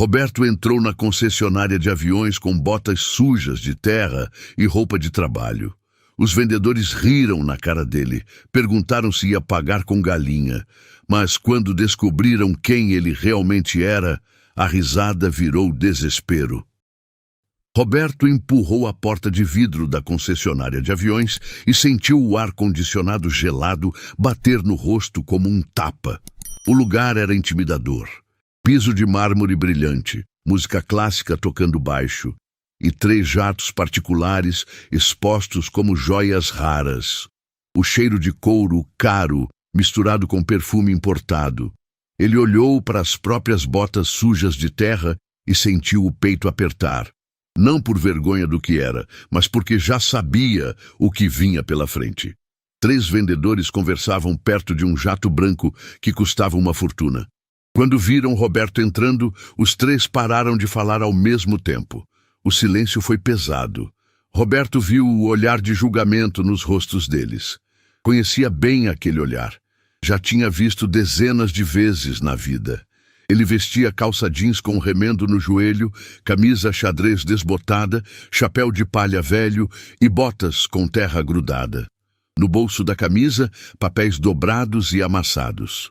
Roberto entrou na concessionária de aviões com botas sujas de terra e roupa de trabalho. Os vendedores riram na cara dele, perguntaram se ia pagar com galinha, mas quando descobriram quem ele realmente era, a risada virou desespero. Roberto empurrou a porta de vidro da concessionária de aviões e sentiu o ar-condicionado gelado bater no rosto como um tapa. O lugar era intimidador. Piso de mármore brilhante, música clássica tocando baixo, e 3 jatos particulares expostos como joias raras. O cheiro de couro caro, misturado com perfume importado. Ele olhou para as próprias botas sujas de terra e sentiu o peito apertar. Não por vergonha do que era, mas porque já sabia o que vinha pela frente. 3 vendedores conversavam perto de um jato branco que custava uma fortuna. Quando viram Roberto entrando, os 3 pararam de falar ao mesmo tempo. O silêncio foi pesado. Roberto viu o olhar de julgamento nos rostos deles. Conhecia bem aquele olhar. Já tinha visto dezenas de vezes na vida. Ele vestia calça jeans com remendo no joelho, camisa xadrez desbotada, chapéu de palha velho e botas com terra grudada. No bolso da camisa, papéis dobrados e amassados.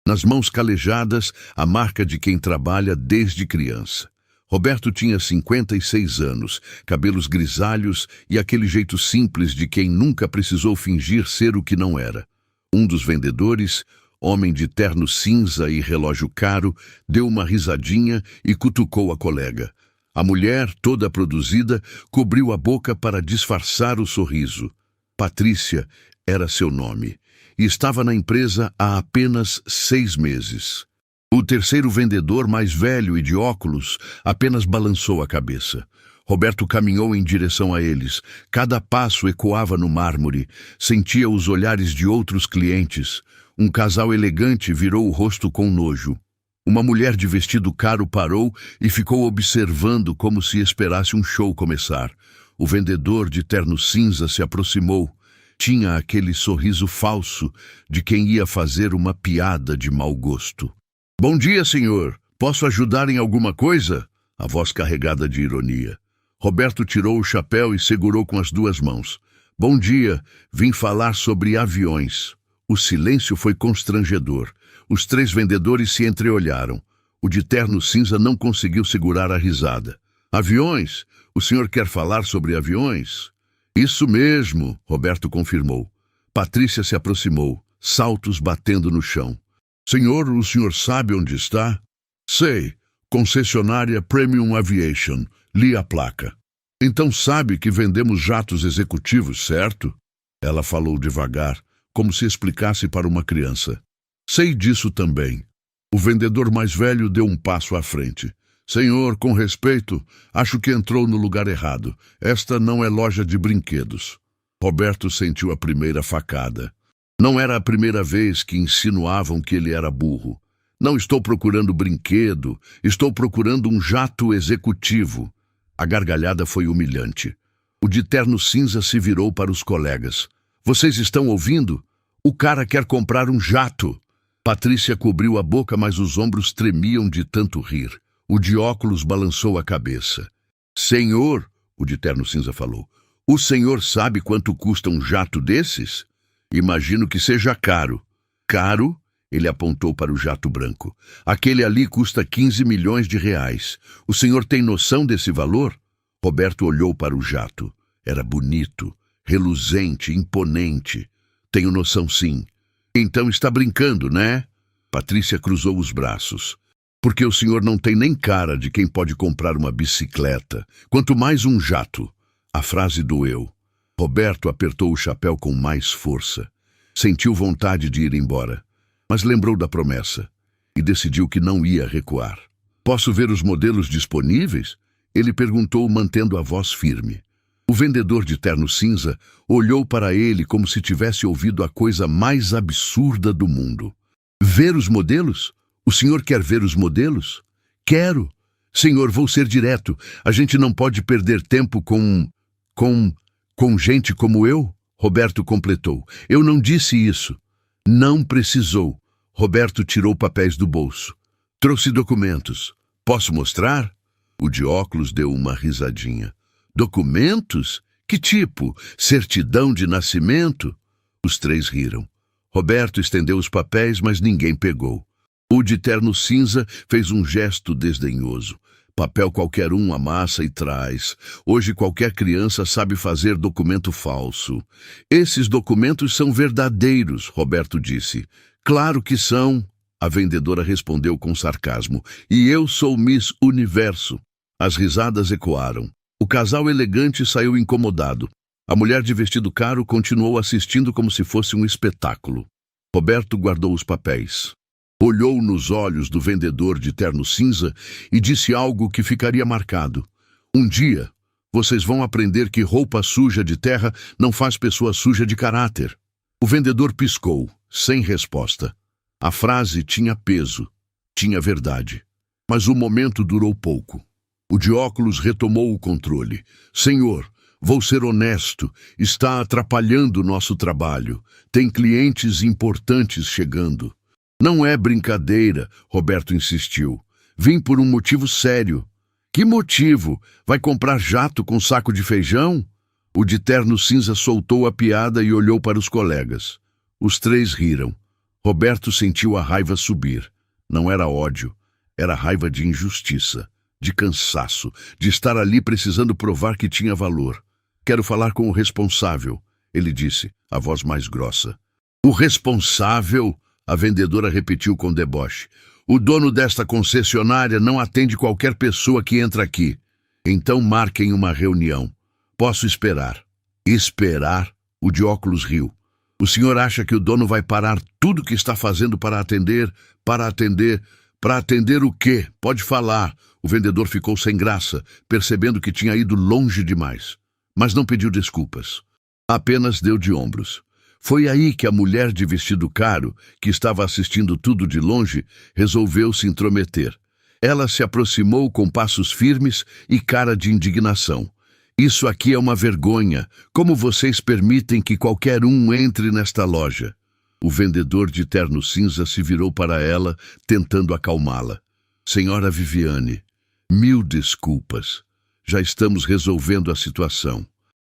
Nas mãos calejadas, a marca de quem trabalha desde criança. Roberto tinha 56 anos, cabelos grisalhos e aquele jeito simples de quem nunca precisou fingir ser o que não era. Um dos vendedores, homem de terno cinza e relógio caro, deu uma risadinha e cutucou a colega. A mulher, toda produzida, cobriu a boca para disfarçar o sorriso. Patrícia era seu nome, e estava na empresa há apenas 6 meses. O terceiro vendedor, mais velho e de óculos, apenas balançou a cabeça. Roberto caminhou em direção a eles. Cada passo ecoava no mármore. Sentia os olhares de outros clientes. Um casal elegante virou o rosto com nojo. Uma mulher de vestido caro parou e ficou observando como se esperasse um show começar. O vendedor de terno cinza se aproximou. Tinha aquele sorriso falso de quem ia fazer uma piada de mau gosto. "Bom dia, senhor. Posso ajudar em alguma coisa?" A voz carregada de ironia. Roberto tirou o chapéu e segurou com as 2 mãos. "Bom dia. Vim falar sobre aviões." O silêncio foi constrangedor. Os 3 vendedores se entreolharam. O de terno cinza não conseguiu segurar a risada. "Aviões? O senhor quer falar sobre aviões?" "Isso mesmo", Roberto confirmou. Patrícia se aproximou, saltos batendo no chão. "Senhor, o senhor sabe onde está?" "Sei. Concessionária Premium Aviation." Li a placa. "Então sabe que vendemos jatos executivos, certo?" Ela falou devagar, como se explicasse para uma criança. "Sei disso também." O vendedor mais velho deu um passo à frente. "Senhor, com respeito, acho que entrou no lugar errado. Esta não é loja de brinquedos." Roberto sentiu a primeira facada. Não era a primeira vez que insinuavam que ele era burro. "Não estou procurando brinquedo, estou procurando um jato executivo." A gargalhada foi humilhante. O de terno cinza se virou para os colegas. "Vocês estão ouvindo? O cara quer comprar um jato." Patrícia cobriu a boca, mas os ombros tremiam de tanto rir. O de óculos balançou a cabeça. "Senhor", o de terno cinza falou, "o senhor sabe quanto custa um jato desses? Imagino que seja caro." "Caro?" Ele apontou para o jato branco. "Aquele ali custa 15 milhões de reais. O senhor tem noção desse valor?" Roberto olhou para o jato. Era bonito, reluzente, imponente. "Tenho noção, sim." "Então está brincando, né?" Patrícia cruzou os braços. "Porque o senhor não tem nem cara de quem pode comprar uma bicicleta, quanto mais um jato." A frase doeu. Roberto apertou o chapéu com mais força. Sentiu vontade de ir embora, mas lembrou da promessa e decidiu que não ia recuar. "Posso ver os modelos disponíveis?" Ele perguntou, mantendo a voz firme. O vendedor de terno cinza olhou para ele como se tivesse ouvido a coisa mais absurda do mundo. "Ver os modelos? O senhor quer ver os modelos?" "Quero. Senhor, vou ser direto. A gente não pode perder tempo com gente como eu?" Roberto completou. "Eu não disse isso." "Não precisou." Roberto tirou papéis do bolso. "Trouxe documentos. Posso mostrar? O de óculos deu uma risadinha. Documentos? Que tipo? Certidão de nascimento? Os três riram. Roberto estendeu os papéis, mas ninguém pegou. O de terno cinza fez um gesto desdenhoso. Papel qualquer um amassa e traz. Hoje qualquer criança sabe fazer documento falso. Esses documentos são verdadeiros, Roberto disse. Claro que são, a vendedora respondeu com sarcasmo. E eu sou Miss Universo. As risadas ecoaram. O casal elegante saiu incomodado. A mulher de vestido caro continuou assistindo como se fosse um espetáculo. Roberto guardou os papéis. Olhou nos olhos do vendedor de terno cinza e disse algo que ficaria marcado. Um dia, vocês vão aprender que roupa suja de terra não faz pessoa suja de caráter. O vendedor piscou, sem resposta. A frase tinha peso, tinha verdade. Mas o momento durou pouco. O de óculos retomou o controle. Senhor, vou ser honesto, está atrapalhando o nosso trabalho. Tem clientes importantes chegando. Não é brincadeira, Roberto insistiu. Vim por um motivo sério. Que motivo? Vai comprar jato com saco de feijão? O de terno cinza soltou a piada e olhou para os colegas. Os três riram. Roberto sentiu a raiva subir. Não era ódio, era raiva de injustiça, de cansaço, de estar ali precisando provar que tinha valor. Quero falar com o responsável, ele disse, a voz mais grossa. O responsável? A vendedora repetiu com deboche. O dono desta concessionária não atende qualquer pessoa que entra aqui. Então marquem uma reunião. Posso esperar. Esperar? O de óculos riu. O senhor acha que o dono vai parar tudo que está fazendo para atender? Para atender o quê? Pode falar. O vendedor ficou sem graça, percebendo que tinha ido longe demais. Mas não pediu desculpas. Apenas deu de ombros. Foi aí que a mulher de vestido caro, que estava assistindo tudo de longe, resolveu se intrometer. Ela se aproximou com passos firmes e cara de indignação. Isso aqui é uma vergonha. Como vocês permitem que qualquer um entre nesta loja? O vendedor de terno cinza se virou para ela, tentando acalmá-la. Senhora Viviane, 1000 desculpas. Já estamos resolvendo a situação.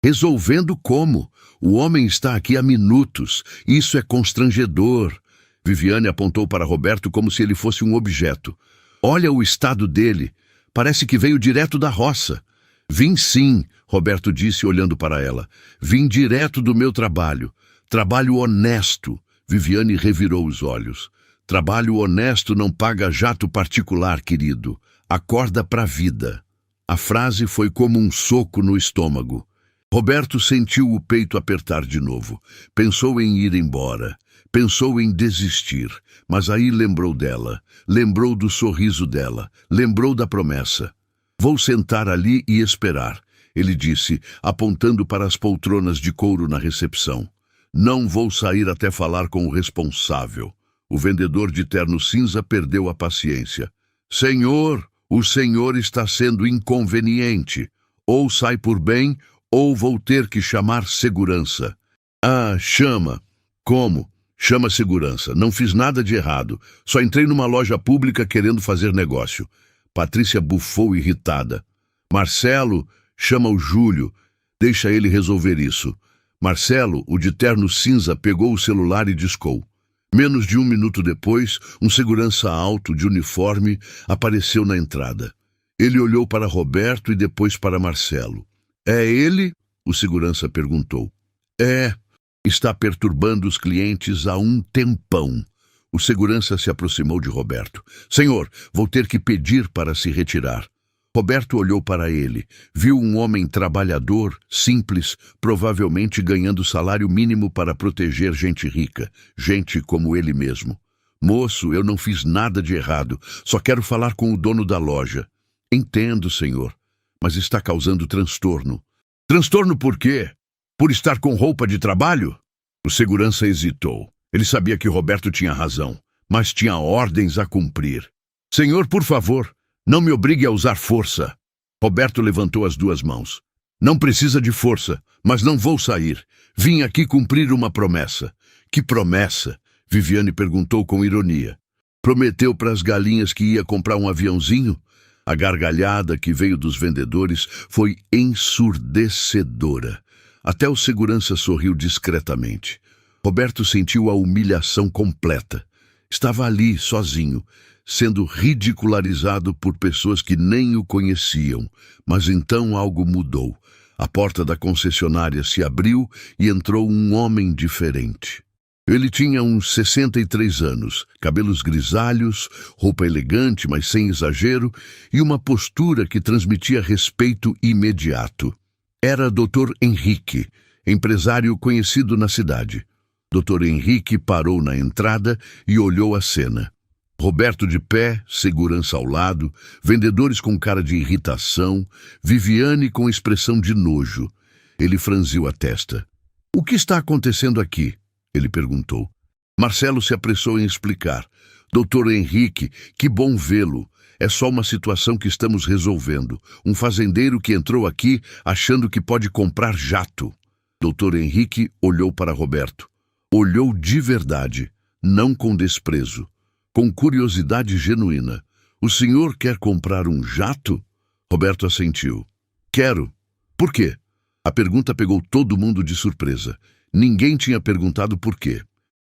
Resolvendo como? O homem está aqui há minutos. Isso é constrangedor. Viviane apontou para Roberto como se ele fosse um objeto. Olha o estado dele. Parece que veio direto da roça. Vim sim, Roberto disse olhando para ela. Vim direto do meu trabalho. Trabalho honesto. Viviane revirou os olhos. Trabalho honesto não paga jato particular, querido. Acorda pra vida. A frase foi como um soco no estômago. Roberto sentiu o peito apertar de novo. Pensou em ir embora. Pensou em desistir. Mas aí lembrou dela. Lembrou do sorriso dela. Lembrou da promessa. Vou sentar ali e esperar, ele disse, apontando para as poltronas de couro na recepção. Não vou sair até falar com o responsável. O vendedor de terno cinza perdeu a paciência. Senhor, o senhor está sendo inconveniente. Ou sai por bem, ou vou ter que chamar segurança. Ah, chama. Como? Chama segurança. Não fiz nada de errado. Só entrei numa loja pública querendo fazer negócio. Patrícia bufou irritada. Marcelo, chama o Júlio. Deixa ele resolver isso. Marcelo, o de terno cinza, pegou o celular e discou. Menos de 1 minuto depois, um segurança alto, de uniforme, apareceu na entrada. Ele olhou para Roberto e depois para Marcelo. É ele? O segurança perguntou. É. Está perturbando os clientes há um tempão. O segurança se aproximou de Roberto. Senhor, vou ter que pedir para se retirar. Roberto olhou para ele. Viu um homem trabalhador, simples, provavelmente ganhando salário mínimo para proteger gente rica, gente como ele mesmo. Moço, eu não fiz nada de errado. Só quero falar com o dono da loja. Entendo, senhor, mas está causando transtorno. Transtorno por quê? Por estar com roupa de trabalho? O segurança hesitou. Ele sabia que Roberto tinha razão, mas tinha ordens a cumprir. Senhor, por favor, não me obrigue a usar força. Roberto levantou as 2 mãos. Não precisa de força, mas não vou sair. Vim aqui cumprir uma promessa. Que promessa? Viviane perguntou com ironia. Prometeu para as galinhas que ia comprar um aviãozinho? A gargalhada que veio dos vendedores foi ensurdecedora. Até o segurança sorriu discretamente. Roberto sentiu a humilhação completa. Estava ali, sozinho, sendo ridicularizado por pessoas que nem o conheciam. Mas então algo mudou. A porta da concessionária se abriu e entrou um homem diferente. Ele tinha uns 63 anos, cabelos grisalhos, roupa elegante, mas sem exagero, e uma postura que transmitia respeito imediato. Era Dr. Henrique, empresário conhecido na cidade. Dr. Henrique parou na entrada e olhou a cena. Roberto de pé, segurança ao lado, vendedores com cara de irritação, Viviane com expressão de nojo. Ele franziu a testa. "O que está acontecendo aqui?" ele perguntou. Marcelo se apressou em explicar. "Doutor Henrique, que bom vê-lo. É só uma situação que estamos resolvendo. Um fazendeiro que entrou aqui achando que pode comprar jato." Doutor Henrique olhou para Roberto. Olhou de verdade, não com desprezo, com curiosidade genuína. "O senhor quer comprar um jato?" Roberto assentiu. "Quero." "Por quê?" A pergunta pegou todo mundo de surpresa. Ninguém tinha perguntado por quê.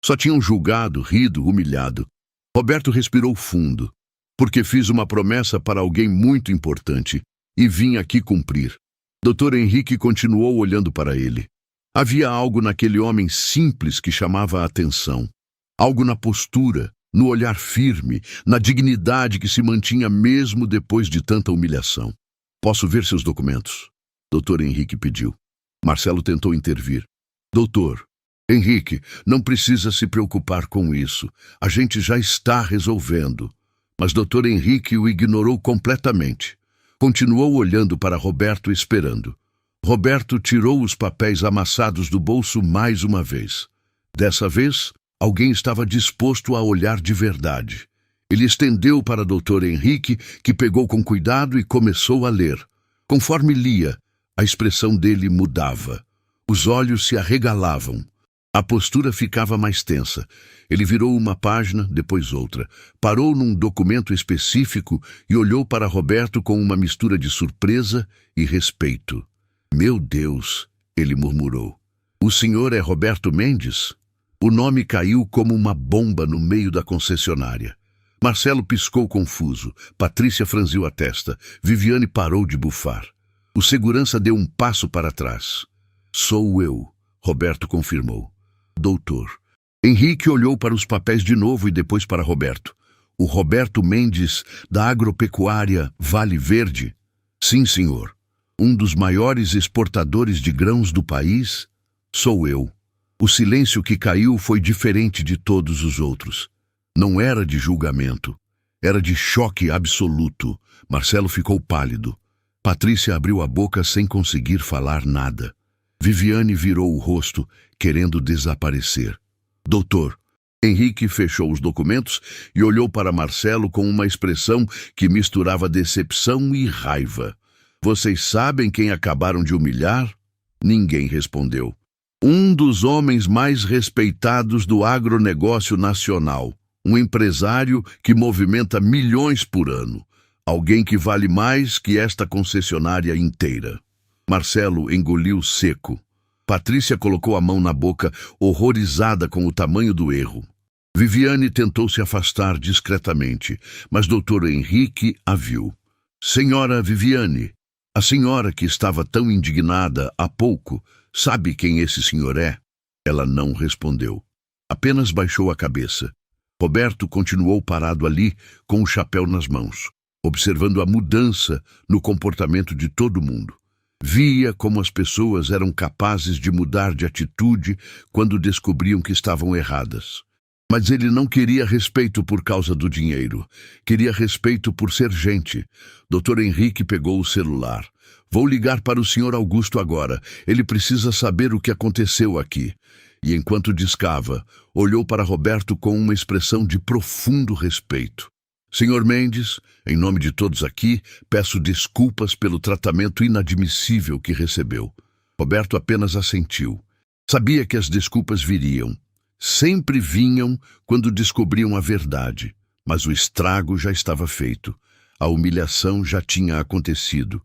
Só tinham julgado, rido, humilhado. Roberto respirou fundo. "Porque fiz uma promessa para alguém muito importante e vim aqui cumprir." Dr. Henrique continuou olhando para ele. Havia algo naquele homem simples que chamava a atenção. Algo na postura, no olhar firme, na dignidade que se mantinha mesmo depois de tanta humilhação. "Posso ver seus documentos?" Dr. Henrique pediu. Marcelo tentou intervir. "Doutor Henrique, não precisa se preocupar com isso. A gente já está resolvendo." Mas Dr. Henrique o ignorou completamente. Continuou olhando para Roberto esperando. Roberto tirou os papéis amassados do bolso mais uma vez. Dessa vez, alguém estava disposto a olhar de verdade. Ele estendeu para Dr. Henrique, que pegou com cuidado e começou a ler. Conforme lia, a expressão dele mudava. Os olhos se arregalavam. A postura ficava mais tensa. Ele virou uma página, depois outra. Parou num documento específico e olhou para Roberto com uma mistura de surpresa e respeito. "Meu Deus!" ele murmurou. "O senhor é Roberto Mendes?" O nome caiu como uma bomba no meio da concessionária. Marcelo piscou confuso. Patrícia franziu a testa. Viviane parou de bufar. O segurança deu um passo para trás. "Sou eu", Roberto confirmou. "Doutor." Henrique olhou para os papéis de novo e depois para Roberto. "O Roberto Mendes, da agropecuária Vale Verde?" "Sim, senhor." "Um dos maiores exportadores de grãos do país?" "Sou eu." O silêncio que caiu foi diferente de todos os outros. Não era de julgamento. Era de choque absoluto. Marcelo ficou pálido. Patrícia abriu a boca sem conseguir falar nada. Viviane virou o rosto, querendo desaparecer. "Doutor." Henrique fechou os documentos e olhou para Marcelo com uma expressão que misturava decepção e raiva. "Vocês sabem quem acabaram de humilhar?" Ninguém respondeu. "Um dos homens mais respeitados do agronegócio nacional. Um empresário que movimenta milhões por ano. Alguém que vale mais que esta concessionária inteira." Marcelo engoliu seco. Patrícia colocou a mão na boca, horrorizada com o tamanho do erro. Viviane tentou se afastar discretamente, mas Dr. Henrique a viu. "Senhora Viviane, a senhora que estava tão indignada há pouco, sabe quem esse senhor é?" Ela não respondeu. Apenas baixou a cabeça. Roberto continuou parado ali, com o chapéu nas mãos, observando a mudança no comportamento de todo mundo. Via como as pessoas eram capazes de mudar de atitude quando descobriam que estavam erradas. Mas ele não queria respeito por causa do dinheiro. Queria respeito por ser gente. Dr. Henrique pegou o celular. "Vou ligar para o Sr. Augusto agora. Ele precisa saber o que aconteceu aqui." E enquanto discava, olhou para Roberto com uma expressão de profundo respeito. "Senhor Mendes, em nome de todos aqui, peço desculpas pelo tratamento inadmissível que recebeu." Roberto apenas assentiu. Sabia que as desculpas viriam. Sempre vinham quando descobriam a verdade, mas o estrago já estava feito. A humilhação já tinha acontecido,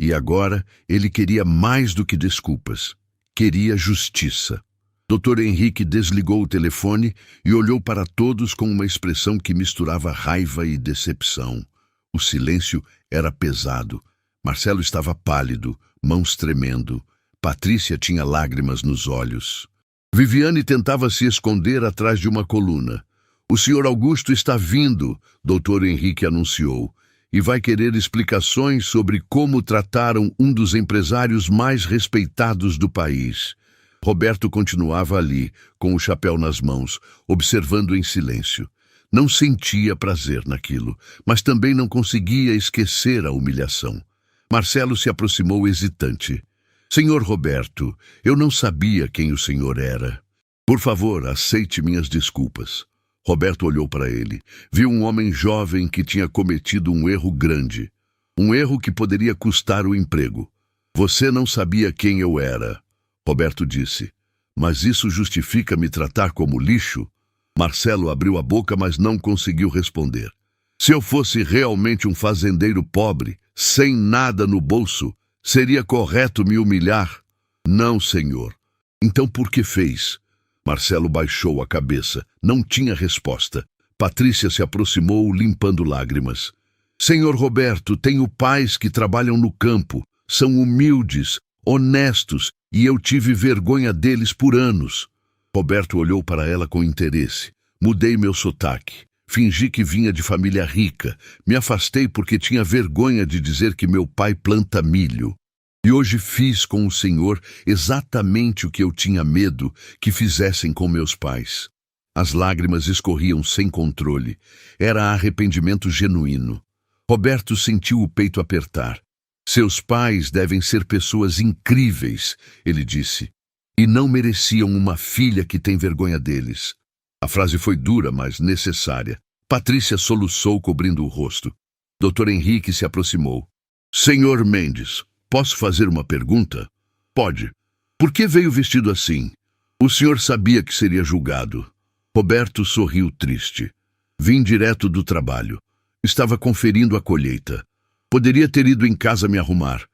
e agora ele queria mais do que desculpas. Queria justiça. Dr. Henrique desligou o telefone e olhou para todos com uma expressão que misturava raiva e decepção. O silêncio era pesado. Marcelo estava pálido, mãos tremendo. Patrícia tinha lágrimas nos olhos. Viviane tentava se esconder atrás de uma coluna. "O Sr. Augusto está vindo", Dr. Henrique anunciou, "e vai querer explicações sobre como trataram um dos empresários mais respeitados do país." Roberto continuava ali, com o chapéu nas mãos, observando em silêncio. Não sentia prazer naquilo, mas também não conseguia esquecer a humilhação. Marcelo se aproximou hesitante. "Senhor Roberto, eu não sabia quem o senhor era. Por favor, aceite minhas desculpas." Roberto olhou para ele. Viu um homem jovem que tinha cometido um erro grande. Um erro que poderia custar o emprego. "Você não sabia quem eu era", Roberto disse. "Mas isso justifica me tratar como lixo?" Marcelo abriu a boca, mas não conseguiu responder. "Se eu fosse realmente um fazendeiro pobre, sem nada no bolso, seria correto me humilhar?" "Não, senhor." "Então por que fez?" Marcelo baixou a cabeça. Não tinha resposta. Patrícia se aproximou, limpando lágrimas. "Senhor Roberto, tenho pais que trabalham no campo. São humildes, honestos, e eu tive vergonha deles por anos." Roberto olhou para ela com interesse. "Mudei meu sotaque. Fingi que vinha de família rica. Me afastei porque tinha vergonha de dizer que meu pai planta milho. E hoje fiz com o senhor exatamente o que eu tinha medo que fizessem com meus pais." As lágrimas escorriam sem controle. Era arrependimento genuíno. Roberto sentiu o peito apertar. "Seus pais devem ser pessoas incríveis", ele disse, "e não mereciam uma filha que tem vergonha deles." A frase foi dura, mas necessária. Patrícia soluçou, cobrindo o rosto. Dr. Henrique se aproximou. "Senhor Mendes, posso fazer uma pergunta?" "Pode." "Por que veio vestido assim?" "O senhor sabia que seria julgado." Roberto sorriu triste. "Vim direto do trabalho. Estava conferindo a colheita. Poderia ter ido em casa me arrumar,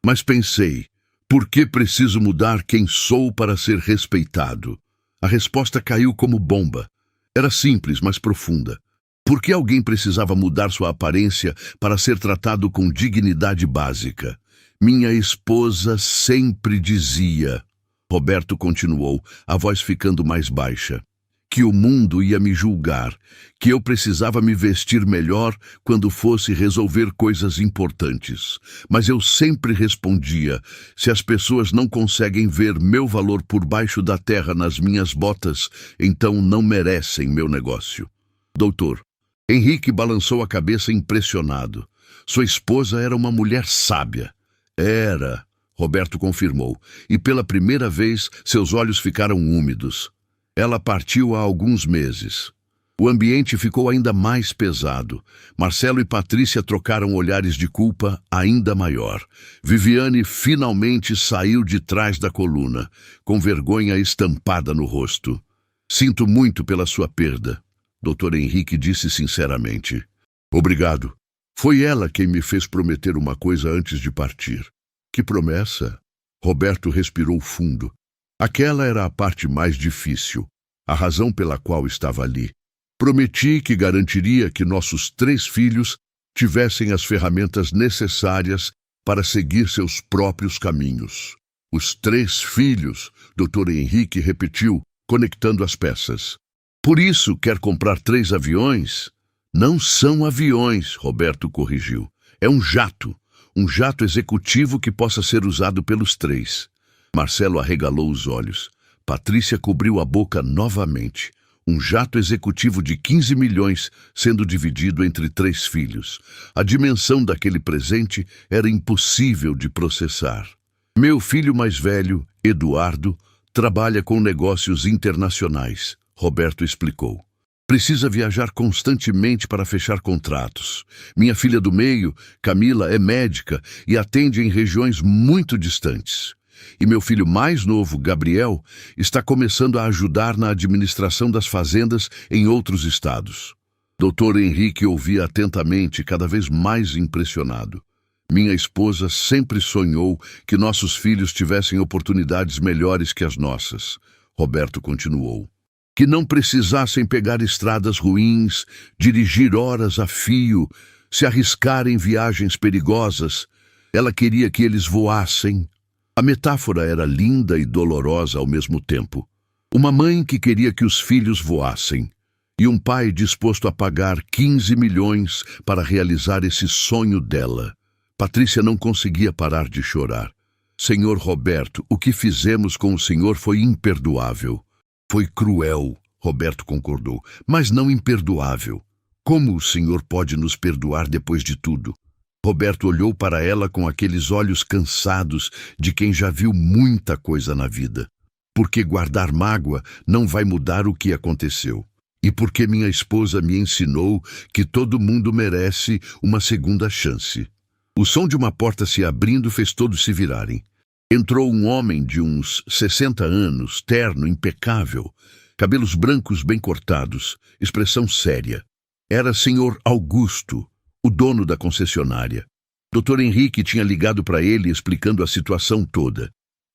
mas pensei, por que preciso mudar quem sou para ser respeitado?" A resposta caiu como bomba. Era simples, mas profunda. Por que alguém precisava mudar sua aparência para ser tratado com dignidade básica? "Minha esposa sempre dizia", Roberto continuou, a voz ficando mais baixa, "que o mundo ia me julgar, que eu precisava me vestir melhor quando fosse resolver coisas importantes. Mas eu sempre respondia, se as pessoas não conseguem ver meu valor por baixo da terra nas minhas botas, então não merecem meu negócio." "Doutor." Henrique balançou a cabeça impressionado. Sua esposa era uma mulher sábia. "Era", Roberto confirmou, e pela primeira vez seus olhos ficaram úmidos. "Ela partiu há alguns meses." O ambiente ficou ainda mais pesado. Marcelo e Patrícia trocaram olhares de culpa ainda maior. Viviane finalmente saiu de trás da coluna, com vergonha estampada no rosto. "Sinto muito pela sua perda", Dr. Henrique disse sinceramente. "Obrigado. Foi ela quem me fez prometer uma coisa antes de partir." "Que promessa?" Roberto respirou fundo. Aquela era a parte mais difícil, a razão pela qual estava ali. "Prometi que garantiria que nossos 3 filhos tivessem as ferramentas necessárias para seguir seus próprios caminhos." "Os 3 filhos", Dr. Henrique repetiu, conectando as peças. "Por isso quer comprar 3 aviões?" "Não são aviões", Roberto corrigiu. "É um jato executivo que possa ser usado pelos 3. Marcelo arregalou os olhos. Patrícia cobriu a boca novamente. Um jato executivo de 15 milhões sendo dividido entre 3 filhos. A dimensão daquele presente era impossível de processar. "Meu filho mais velho, Eduardo, trabalha com negócios internacionais", Roberto explicou. "Precisa viajar constantemente para fechar contratos. Minha filha do meio, Camila, é médica e atende em regiões muito distantes. E meu filho mais novo, Gabriel, está começando a ajudar na administração das fazendas em outros estados." Dr. Henrique ouvia atentamente, cada vez mais impressionado. Minha esposa sempre sonhou que nossos filhos tivessem oportunidades melhores que as nossas. Roberto continuou. Que não precisassem pegar estradas ruins, dirigir horas a fio, se arriscar em viagens perigosas. Ela queria que eles voassem. A metáfora era linda e dolorosa ao mesmo tempo. Uma mãe que queria que os filhos voassem. E um pai disposto a pagar 15 milhões para realizar esse sonho dela. Patrícia não conseguia parar de chorar. Senhor Roberto, o que fizemos com o senhor foi imperdoável. Foi cruel, Roberto concordou, mas não imperdoável. Como o senhor pode nos perdoar depois de tudo? Roberto olhou para ela com aqueles olhos cansados de quem já viu muita coisa na vida. Porque guardar mágoa não vai mudar o que aconteceu. E porque minha esposa me ensinou que todo mundo merece uma segunda chance. O som de uma porta se abrindo fez todos se virarem. Entrou um homem de uns 60 anos, terno, impecável, cabelos brancos bem cortados, expressão séria. Era Sr. Augusto, o dono da concessionária. Dr. Henrique tinha ligado para ele explicando a situação toda.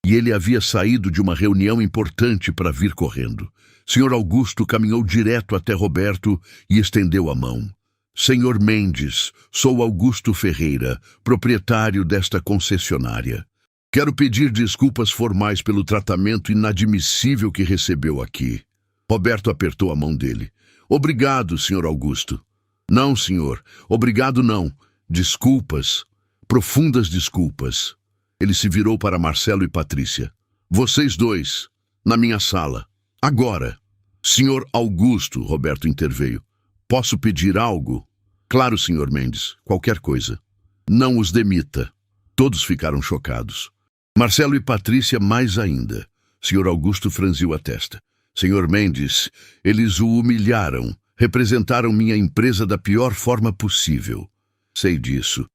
E ele havia saído de uma reunião importante para vir correndo. Sr. Augusto caminhou direto até Roberto e estendeu a mão. Senhor Mendes, sou Augusto Ferreira, proprietário desta concessionária. Quero pedir desculpas formais pelo tratamento inadmissível que recebeu aqui. Roberto apertou a mão dele. Obrigado, Sr. Augusto. Não, senhor. Obrigado, não. Desculpas. Profundas desculpas. Ele se virou para Marcelo e Patrícia. Vocês dois, na minha sala. Agora. Senhor Augusto, Roberto interveio. Posso pedir algo? Claro, Sr. Mendes, qualquer coisa. Não os demita. Todos ficaram chocados. Marcelo e Patrícia mais ainda. Sr. Augusto franziu a testa. Sr. Mendes, eles o humilharam, representaram minha empresa da pior forma possível. Sei disso.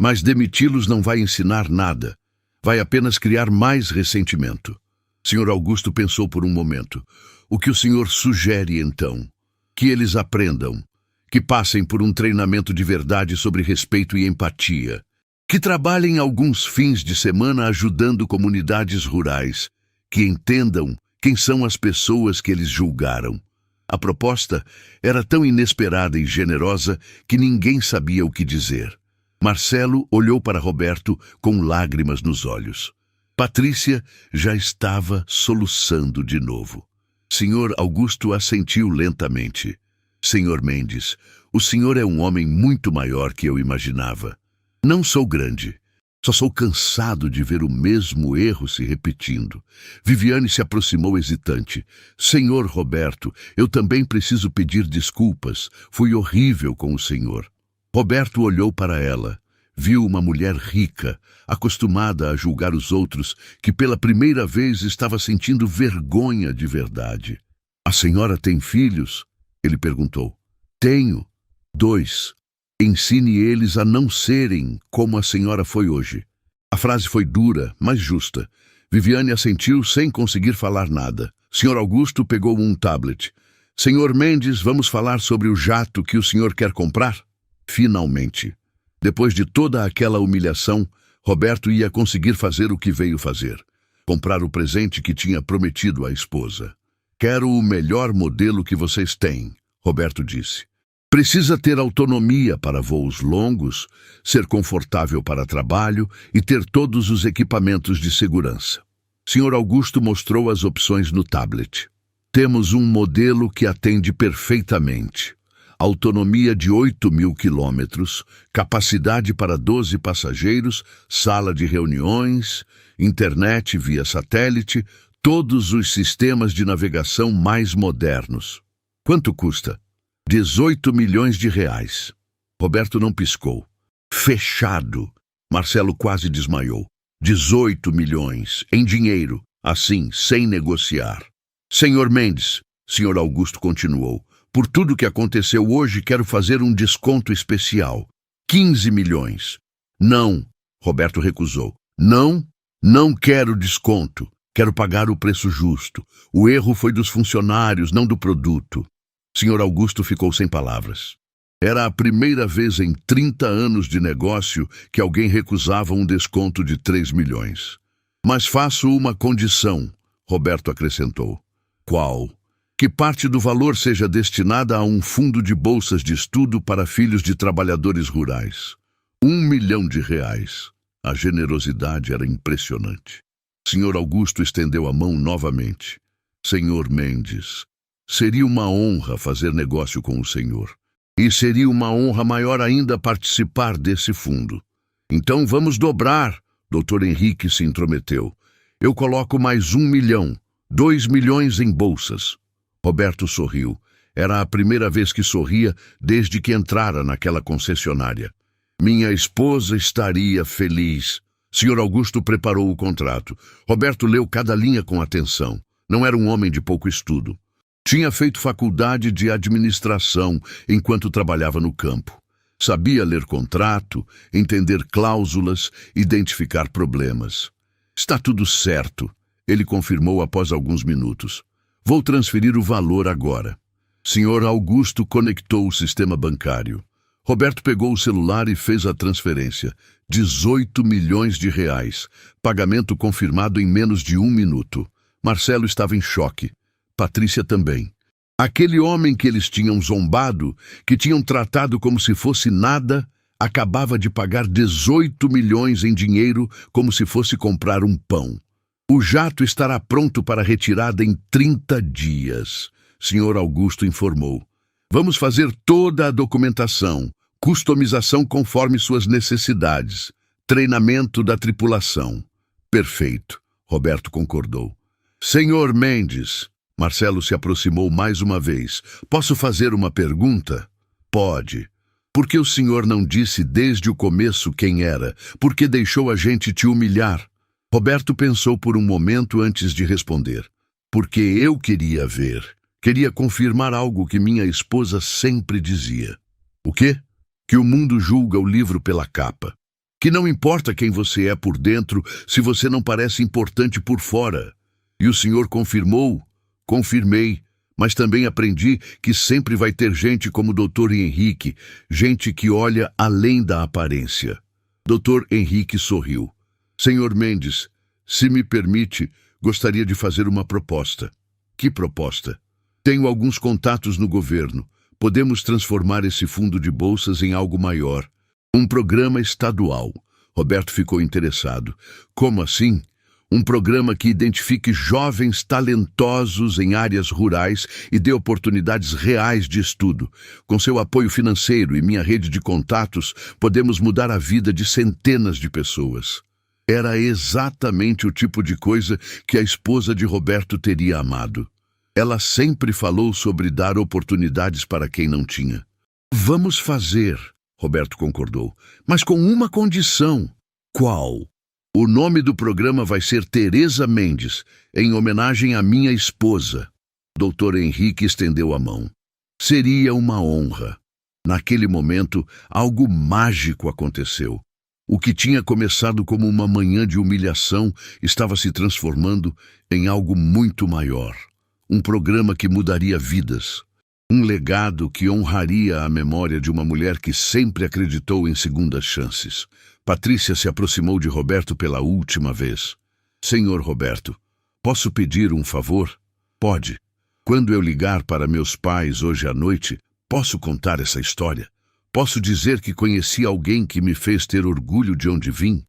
Mas demiti-los não vai ensinar nada. Vai apenas criar mais ressentimento. Sr. Augusto pensou por um momento. O que o senhor sugere, então? Que eles aprendam, que passem por um treinamento de verdade sobre respeito e empatia, que trabalhem alguns fins de semana ajudando comunidades rurais, que entendam quem são as pessoas que eles julgaram. A proposta era tão inesperada e generosa que ninguém sabia o que dizer. Marcelo olhou para Roberto com lágrimas nos olhos. Patrícia já estava soluçando de novo. Sr. Augusto assentiu lentamente. Senhor Mendes, o senhor é um homem muito maior que eu imaginava. Não sou grande. Só sou cansado de ver o mesmo erro se repetindo. Viviane se aproximou hesitante. Senhor Roberto, eu também preciso pedir desculpas. Fui horrível com o senhor. Roberto olhou para ela. Viu uma mulher rica, acostumada a julgar os outros, que pela primeira vez estava sentindo vergonha de verdade. A senhora tem filhos? Ele perguntou. Tenho. 2. Ensine eles a não serem como a senhora foi hoje. A frase foi dura, mas justa. Viviane assentiu sem conseguir falar nada. Sr. Augusto pegou um tablet. Senhor Mendes, vamos falar sobre o jato que o senhor quer comprar? Finalmente. Depois de toda aquela humilhação, Roberto ia conseguir fazer o que veio fazer. Comprar o presente que tinha prometido à esposa. Quero o melhor modelo que vocês têm, Roberto disse. Precisa ter autonomia para voos longos, ser confortável para trabalho e ter todos os equipamentos de segurança. Sr. Augusto mostrou as opções no tablet. Temos um modelo que atende perfeitamente. Autonomia de 8.000 quilômetros, capacidade para 12 passageiros, sala de reuniões, internet via satélite, todos os sistemas de navegação mais modernos. Quanto custa? 18 milhões de reais. Roberto não piscou. Fechado. Marcelo quase desmaiou. 18 milhões, em dinheiro, assim, sem negociar. Senhor Mendes, Sr. Augusto continuou, por tudo que aconteceu hoje, quero fazer um desconto especial. 15 milhões. Não, Roberto recusou. Não quero desconto. Quero pagar o preço justo. O erro foi dos funcionários, não do produto. Sr. Augusto ficou sem palavras. Era a primeira vez em 30 anos de negócio que alguém recusava um desconto de 3 milhões. Mas faço uma condição, Roberto acrescentou. Qual? Que parte do valor seja destinada a um fundo de bolsas de estudo para filhos de trabalhadores rurais. R$ 1 milhão. A generosidade era impressionante. Sr. Augusto estendeu a mão novamente. Senhor Mendes, seria uma honra fazer negócio com o senhor. E seria uma honra maior ainda participar desse fundo. Então vamos dobrar, Dr. Henrique se intrometeu. Eu coloco mais 1 milhão, 2 milhões em bolsas. Roberto sorriu. Era a primeira vez que sorria desde que entrara naquela concessionária. Minha esposa estaria feliz. Sr. Augusto preparou o contrato. Roberto leu cada linha com atenção. Não era um homem de pouco estudo. Tinha feito faculdade de administração enquanto trabalhava no campo. Sabia ler contrato, entender cláusulas, identificar problemas. Está tudo certo, ele confirmou após alguns minutos. Vou transferir o valor agora. Sr. Augusto conectou o sistema bancário. Roberto pegou o celular e fez a transferência. 18 milhões de reais. Pagamento confirmado em menos de 1 minuto. Marcelo estava em choque. Patrícia também. Aquele homem que eles tinham zombado, que tinham tratado como se fosse nada, acabava de pagar 18 milhões em dinheiro como se fosse comprar um pão. O jato estará pronto para retirada em 30 dias, Sr. Augusto informou. Vamos fazer toda a documentação, customização conforme suas necessidades, treinamento da tripulação. Perfeito, Roberto concordou. Senhor Mendes, Marcelo se aproximou mais uma vez. Posso fazer uma pergunta? Pode. Por que o senhor não disse desde o começo quem era? Por que deixou a gente te humilhar? Roberto pensou por um momento antes de responder. Porque eu queria ver. Queria confirmar algo que minha esposa sempre dizia. O quê? Que o mundo julga o livro pela capa. Que não importa quem você é por dentro se você não parece importante por fora. E o senhor confirmou? Confirmei, mas também aprendi que sempre vai ter gente como o Dr. Henrique, gente que olha além da aparência. Dr. Henrique sorriu. Senhor Mendes, se me permite, gostaria de fazer uma proposta. Que proposta? Tenho alguns contatos no governo. Podemos transformar esse fundo de bolsas em algo maior. Um programa estadual. Roberto ficou interessado. Como assim? Um programa que identifique jovens talentosos em áreas rurais e dê oportunidades reais de estudo. Com seu apoio financeiro e minha rede de contatos, podemos mudar a vida de centenas de pessoas. Era exatamente o tipo de coisa que a esposa de Roberto teria amado. Ela sempre falou sobre dar oportunidades para quem não tinha. Vamos fazer, Roberto concordou, mas com uma condição. Qual? O nome do programa vai ser Teresa Mendes, em homenagem à minha esposa. Dr. Henrique estendeu a mão. Seria uma honra. Naquele momento, algo mágico aconteceu. O que tinha começado como uma manhã de humilhação estava se transformando em algo muito maior. Um programa que mudaria vidas. Um legado que honraria a memória de uma mulher que sempre acreditou em segundas chances. Patrícia se aproximou de Roberto pela última vez. Senhor Roberto, posso pedir um favor? Pode. Quando eu ligar para meus pais hoje à noite, posso contar essa história? Posso dizer que conheci alguém que me fez ter orgulho de onde vim?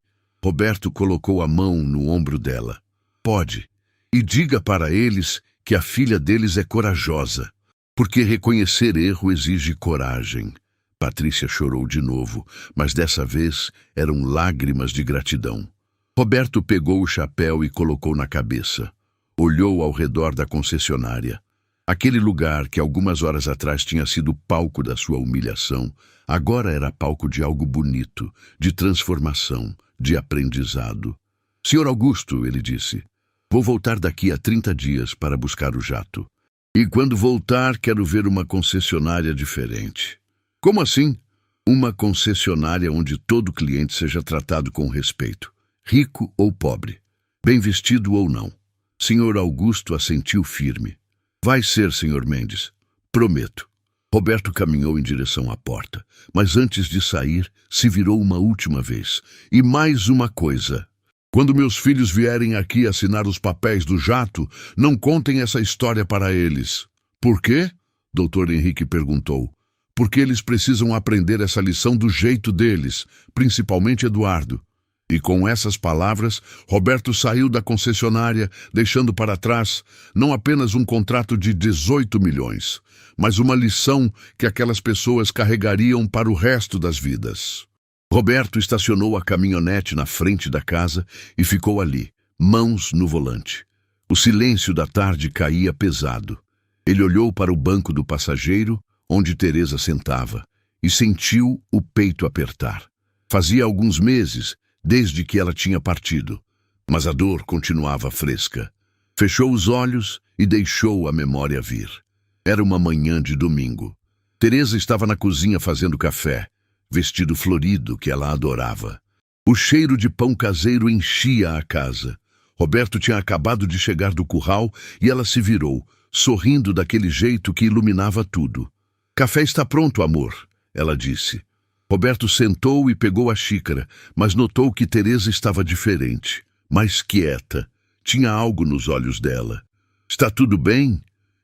Roberto colocou a mão no ombro dela. Pode. E diga para eles que a filha deles é corajosa, porque reconhecer erro exige coragem. Patrícia chorou de novo, mas dessa vez eram lágrimas de gratidão. Roberto pegou o chapéu e colocou na cabeça. Olhou ao redor da concessionária. Aquele lugar que algumas horas atrás tinha sido palco da sua humilhação, agora era palco de algo bonito, de transformação, de aprendizado. Senhor Augusto, ele disse, vou voltar daqui a 30 dias para buscar o jato. E quando voltar, quero ver uma concessionária diferente. Como assim? Uma concessionária onde todo cliente seja tratado com respeito, rico ou pobre, bem vestido ou não. Senhor Augusto assentiu firme. Vai ser, Senhor Mendes. Prometo. Roberto caminhou em direção à porta, mas antes de sair, se virou uma última vez. E mais uma coisa. Quando meus filhos vierem aqui assinar os papéis do jato, não contem essa história para eles. Por quê? Dr. Henrique perguntou. Porque eles precisam aprender essa lição do jeito deles, principalmente Eduardo. E com essas palavras, Roberto saiu da concessionária, deixando para trás não apenas um contrato de 18 milhões, mas uma lição que aquelas pessoas carregariam para o resto das vidas. Roberto estacionou a caminhonete na frente da casa e ficou ali, mãos no volante. O silêncio da tarde caía pesado. Ele olhou para o banco do passageiro, onde Teresa sentava, e sentiu o peito apertar. Fazia alguns meses desde que ela tinha partido, mas a dor continuava fresca. Fechou os olhos e deixou a memória vir. Era uma manhã de domingo. Teresa estava na cozinha fazendo café, vestido florido que ela adorava. O cheiro de pão caseiro enchia a casa. Roberto tinha acabado de chegar do curral e ela se virou, sorrindo daquele jeito que iluminava tudo. "Café está pronto, amor", ela disse. Roberto sentou e pegou a xícara, mas notou que Teresa estava diferente, mais quieta. Tinha algo nos olhos dela. "Está tudo bem?"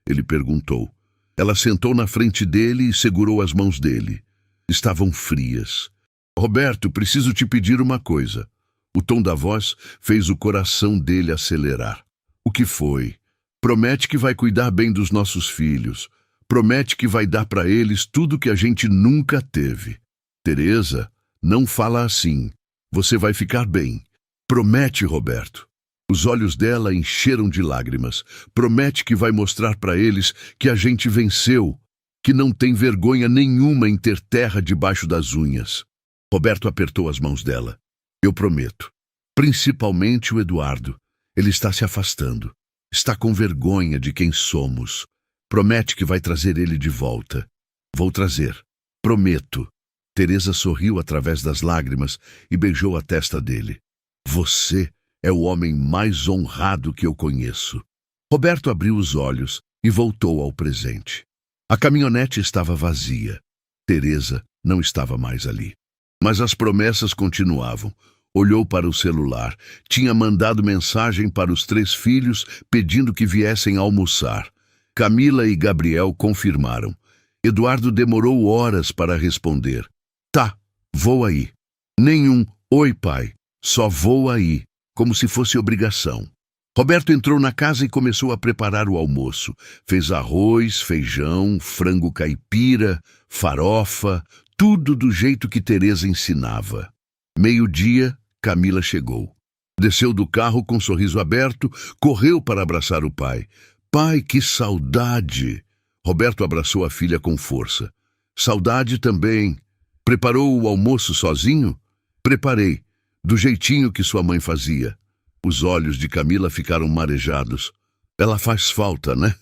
ele perguntou. Ela sentou na frente dele e segurou as mãos dele. Estavam frias. "Roberto, preciso te pedir uma coisa." O tom da voz fez o coração dele acelerar. "O que foi?" "Promete que vai cuidar bem dos nossos filhos. Promete que vai dar para eles tudo que a gente nunca teve." "Teresa, não fala assim. Você vai ficar bem. Promete, Roberto." Os olhos dela encheram de lágrimas. "Promete que vai mostrar para eles que a gente venceu, que não tem vergonha nenhuma em ter terra debaixo das unhas." Roberto apertou as mãos dela. "Eu prometo. Principalmente o Eduardo. Ele está se afastando. Está com vergonha de quem somos. Promete que vai trazer ele de volta." "Vou trazer. Prometo." Teresa sorriu através das lágrimas e beijou a testa dele. "Você é o homem mais honrado que eu conheço." Roberto abriu os olhos e voltou ao presente. A caminhonete estava vazia. Teresa não estava mais ali. Mas as promessas continuavam. Olhou para o celular. Tinha mandado mensagem para os 3 filhos pedindo que viessem almoçar. Camila e Gabriel confirmaram. Eduardo demorou horas para responder. "Tá, vou aí." Nenhum "Oi, pai", só "vou aí", como se fosse obrigação. Roberto entrou na casa e começou a preparar o almoço. Fez arroz, feijão, frango caipira, farofa, tudo do jeito que Teresa ensinava. 12:00, Camila chegou. Desceu do carro com um sorriso aberto, correu para abraçar o pai. "Pai, que saudade!" Roberto abraçou a filha com força. "Saudade também." "Preparou o almoço sozinho?" "Preparei, do jeitinho que sua mãe fazia." Os olhos de Camila ficaram marejados. "Ela faz falta, né?"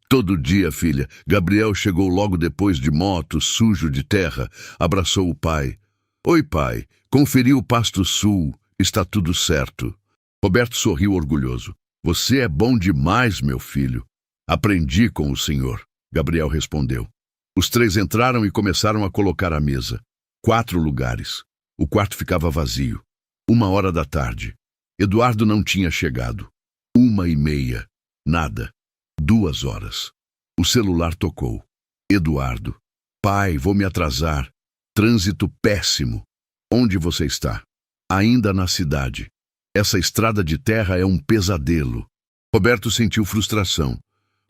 "Todo dia, filha." Gabriel chegou logo depois de moto, sujo de terra. Abraçou o pai. "Oi, pai. Conferi o Pasto Sul. Está tudo certo." Roberto sorriu orgulhoso. "Você é bom demais, meu filho." "Aprendi com o senhor." Gabriel respondeu. Os 3 entraram e começaram a colocar a mesa. 4 lugares. O quarto ficava vazio. 1h da tarde. Eduardo não tinha chegado. 1h30. Nada. 2 horas. O celular tocou. Eduardo. "Pai, vou me atrasar. Trânsito péssimo." "Onde você está?" "Ainda na cidade. Essa estrada de terra é um pesadelo." Roberto sentiu frustração.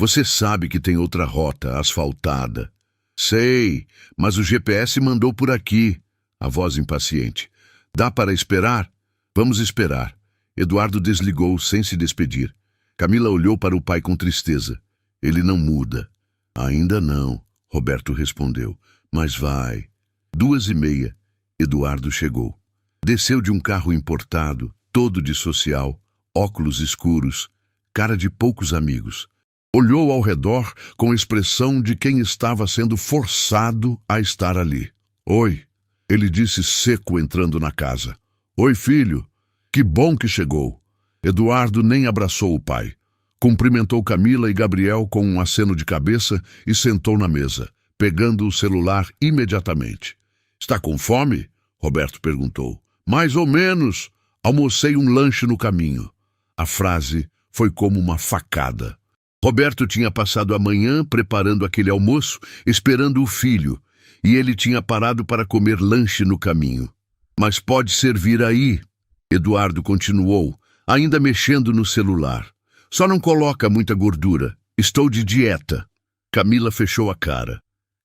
"Você sabe que tem outra rota, asfaltada." "Sei, mas o GPS mandou por aqui." A voz impaciente. "Dá para esperar?" "Vamos esperar." Eduardo desligou sem se despedir. Camila olhou para o pai com tristeza. "Ele não muda." "Ainda não," Roberto respondeu. "Mas vai." 2h30. Eduardo chegou. Desceu de um carro importado, todo de social, óculos escuros, cara de poucos amigos. Olhou ao redor com expressão de quem estava sendo forçado a estar ali. "Oi," ele disse seco entrando na casa. "Oi, filho. Que bom que chegou." Eduardo nem abraçou o pai. Cumprimentou Camila e Gabriel com um aceno de cabeça e sentou na mesa. pegando o celular imediatamente. Está com fome? Roberto perguntou. Mais ou menos. Almocei um lanche no caminho. A frase foi como uma facada. Roberto tinha passado a manhã preparando aquele almoço, esperando o filho, e ele tinha parado para comer lanche no caminho. Mas pode servir aí, Eduardo continuou, ainda mexendo no celular. Só não coloca muita gordura. Estou de dieta. Camila fechou a cara.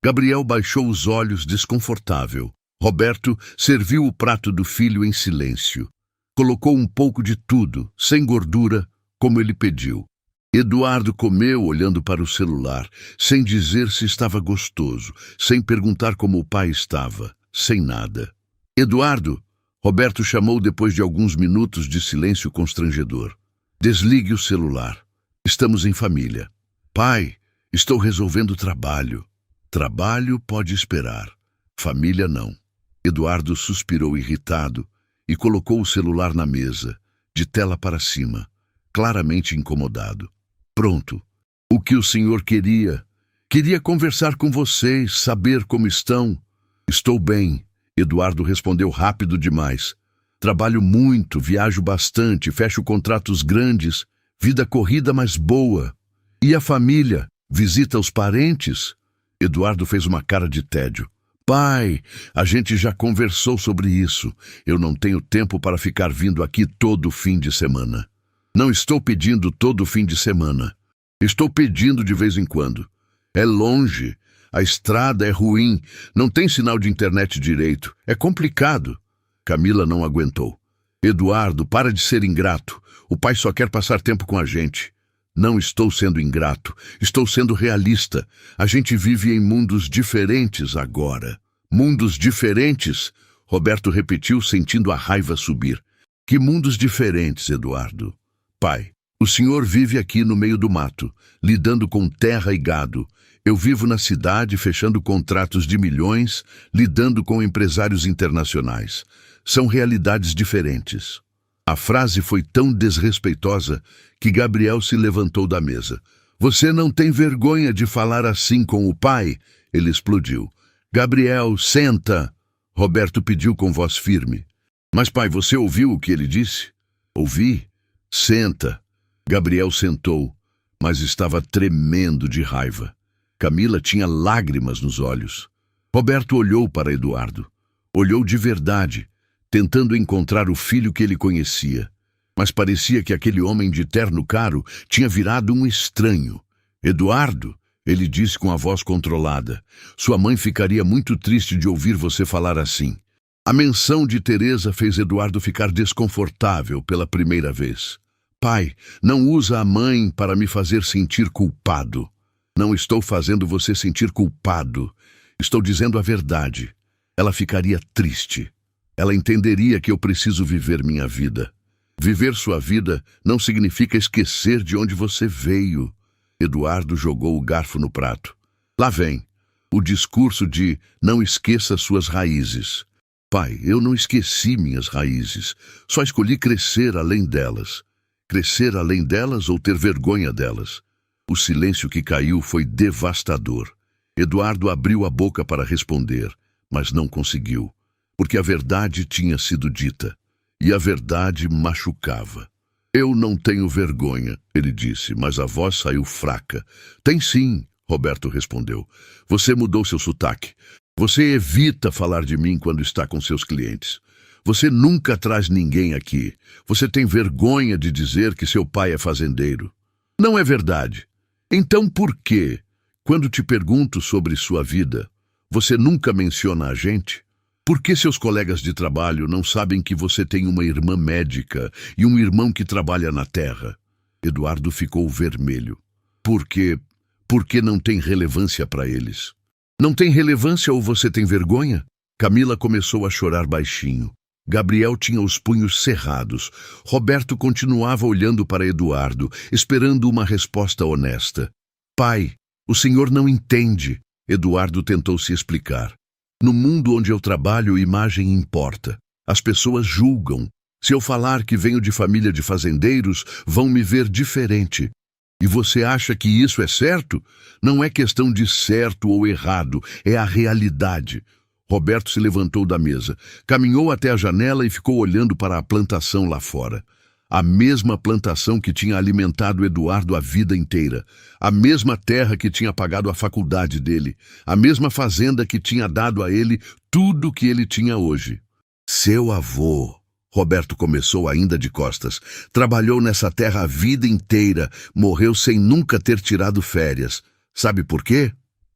Gabriel baixou os olhos, desconfortável. Roberto serviu o prato do filho em silêncio. Colocou um pouco de tudo, sem gordura, como ele pediu. Eduardo comeu olhando para o celular, sem dizer se estava gostoso, sem perguntar como o pai estava, sem nada. Eduardo, Roberto chamou depois de alguns minutos de silêncio constrangedor. Desligue o celular. Estamos em família. Pai, estou resolvendo trabalho. Trabalho pode esperar. Família não. Eduardo suspirou irritado e colocou o celular na mesa, de tela para cima, claramente incomodado. Pronto. O que o senhor queria? Queria conversar com vocês, saber como estão. Estou bem, Eduardo respondeu rápido demais. Trabalho muito, viajo bastante, fecho contratos grandes, vida corrida, mas boa. E a família? Visita os parentes? Eduardo fez uma cara de tédio. Pai, a gente já conversou sobre isso. Eu não tenho tempo para ficar vindo aqui todo fim de semana. Não estou pedindo todo fim de semana. Estou pedindo de vez em quando. É longe, a estrada é ruim, não tem sinal de internet direito. É complicado. Camila não aguentou. Eduardo, para de ser ingrato. O pai só quer passar tempo com a gente. Não estou sendo ingrato, estou sendo realista. A gente vive em mundos diferentes agora. Mundos diferentes? Roberto repetiu, sentindo a raiva subir. Que mundos diferentes, Eduardo? Pai, o senhor vive aqui no meio do mato, lidando com terra e gado. Eu vivo na cidade, fechando contratos de milhões, lidando com empresários internacionais. São realidades diferentes. A frase foi tão desrespeitosa que Gabriel se levantou da mesa. Você não tem vergonha de falar assim com o pai? Ele explodiu. Gabriel, senta! Roberto pediu com voz firme. Mas pai, você ouviu o que ele disse? Ouvi. Senta. Gabriel sentou, mas estava tremendo de raiva. Camila tinha lágrimas nos olhos. Roberto olhou para Eduardo. Olhou de verdade, tentando encontrar o filho que ele conhecia. Mas parecia que aquele homem de terno caro tinha virado um estranho. Eduardo, ele disse com a voz controlada, sua mãe ficaria muito triste de ouvir você falar assim. A menção de Teresa fez Eduardo ficar desconfortável pela primeira vez. Pai, não usa a mãe para me fazer sentir culpado. Não estou fazendo você sentir culpado. Estou dizendo a verdade. Ela ficaria triste. Ela entenderia que eu preciso viver minha vida. Viver sua vida não significa esquecer de onde você veio. Eduardo jogou o garfo no prato. Lá vem. O discurso de não esqueça suas raízes. Pai, eu não esqueci minhas raízes. Só escolhi crescer além delas. Crescer além delas ou ter vergonha delas? O silêncio que caiu foi devastador. Eduardo abriu a boca para responder, mas não conseguiu, porque a verdade tinha sido dita, e a verdade machucava. Eu não tenho vergonha, ele disse, mas a voz saiu fraca. Tem sim, Roberto respondeu. Você mudou seu sotaque. Você evita falar de mim quando está com seus clientes. Você nunca traz ninguém aqui. Você tem vergonha de dizer que seu pai é fazendeiro. Não é verdade. Então por que, quando te pergunto sobre sua vida, você nunca menciona a gente? Por que seus colegas de trabalho não sabem que você tem uma irmã médica e um irmão que trabalha na terra? Eduardo ficou vermelho. Por quê? Porque não tem relevância para eles. Não tem relevância ou você tem vergonha? Camila começou a chorar baixinho. Gabriel tinha os punhos cerrados. Roberto continuava olhando para Eduardo, esperando uma resposta honesta. Pai, o senhor não entende. Eduardo tentou se explicar. No mundo onde eu trabalho, imagem importa. As pessoas julgam. Se eu falar que venho de família de fazendeiros, vão me ver diferente. E você acha que isso é certo? Não é questão de certo ou errado, é a realidade. Roberto se levantou da mesa, caminhou até a janela e ficou olhando para a plantação lá fora. A mesma plantação que tinha alimentado Eduardo a vida inteira, a mesma terra que tinha pagado a faculdade dele, a mesma fazenda que tinha dado a ele tudo o que ele tinha hoje. Seu avô, Roberto começou ainda de costas, trabalhou nessa terra a vida inteira, morreu sem nunca ter tirado férias. Sabe por quê?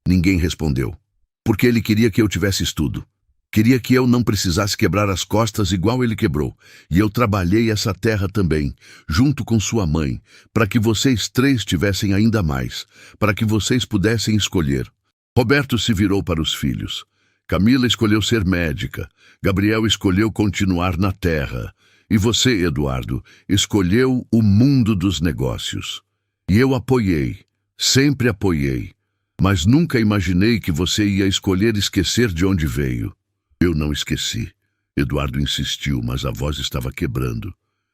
Ninguém respondeu. Porque ele queria que eu tivesse estudo. Queria que eu não precisasse quebrar as costas igual ele quebrou. E eu trabalhei essa terra também, junto com sua mãe, para que vocês três tivessem ainda mais, para que vocês pudessem escolher. Roberto se virou para os filhos. Camila escolheu ser médica. Gabriel escolheu continuar na terra. E você, Eduardo, escolheu o mundo dos negócios. E eu apoiei, sempre apoiei. Mas nunca imaginei que você ia escolher esquecer de onde veio. Eu não esqueci. Eduardo insistiu, mas a voz estava quebrando.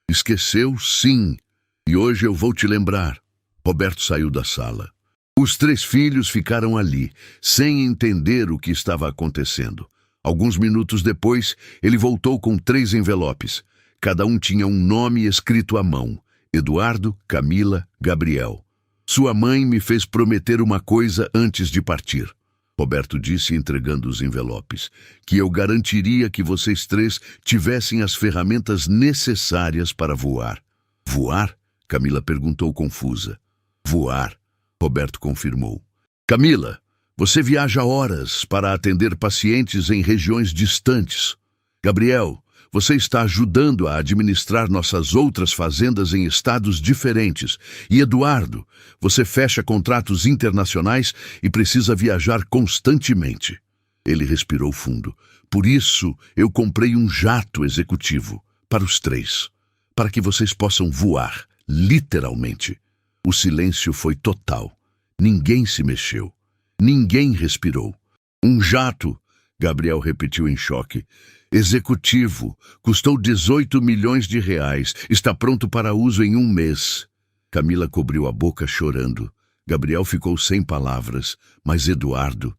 Esqueceu, sim. E hoje eu vou te lembrar. Roberto saiu da sala. Os três filhos ficaram ali, sem entender o que estava acontecendo. Alguns minutos depois, ele voltou com 3 envelopes. Cada um tinha um nome escrito à mão. Eduardo, Camila, Gabriel. Sua mãe me fez prometer uma coisa antes de partir. Roberto disse, entregando os envelopes, que eu garantiria que vocês três tivessem as ferramentas necessárias para voar. Voar? Camila perguntou confusa. Voar, Roberto confirmou. Camila, você viaja horas para atender pacientes em regiões distantes. Gabriel, você está ajudando a administrar nossas outras fazendas em estados diferentes. E Eduardo, você fecha contratos internacionais e precisa viajar constantemente. Ele respirou fundo. Por isso, eu comprei um jato executivo para os 3, para que vocês possam voar, literalmente. O silêncio foi total. Ninguém se mexeu. Ninguém respirou. Um jato, Gabriel repetiu em choque. Executivo, custou 18 milhões de reais, está pronto para uso em 1 mês. Camila cobriu a boca chorando. Gabriel ficou sem palavras, mas Eduardo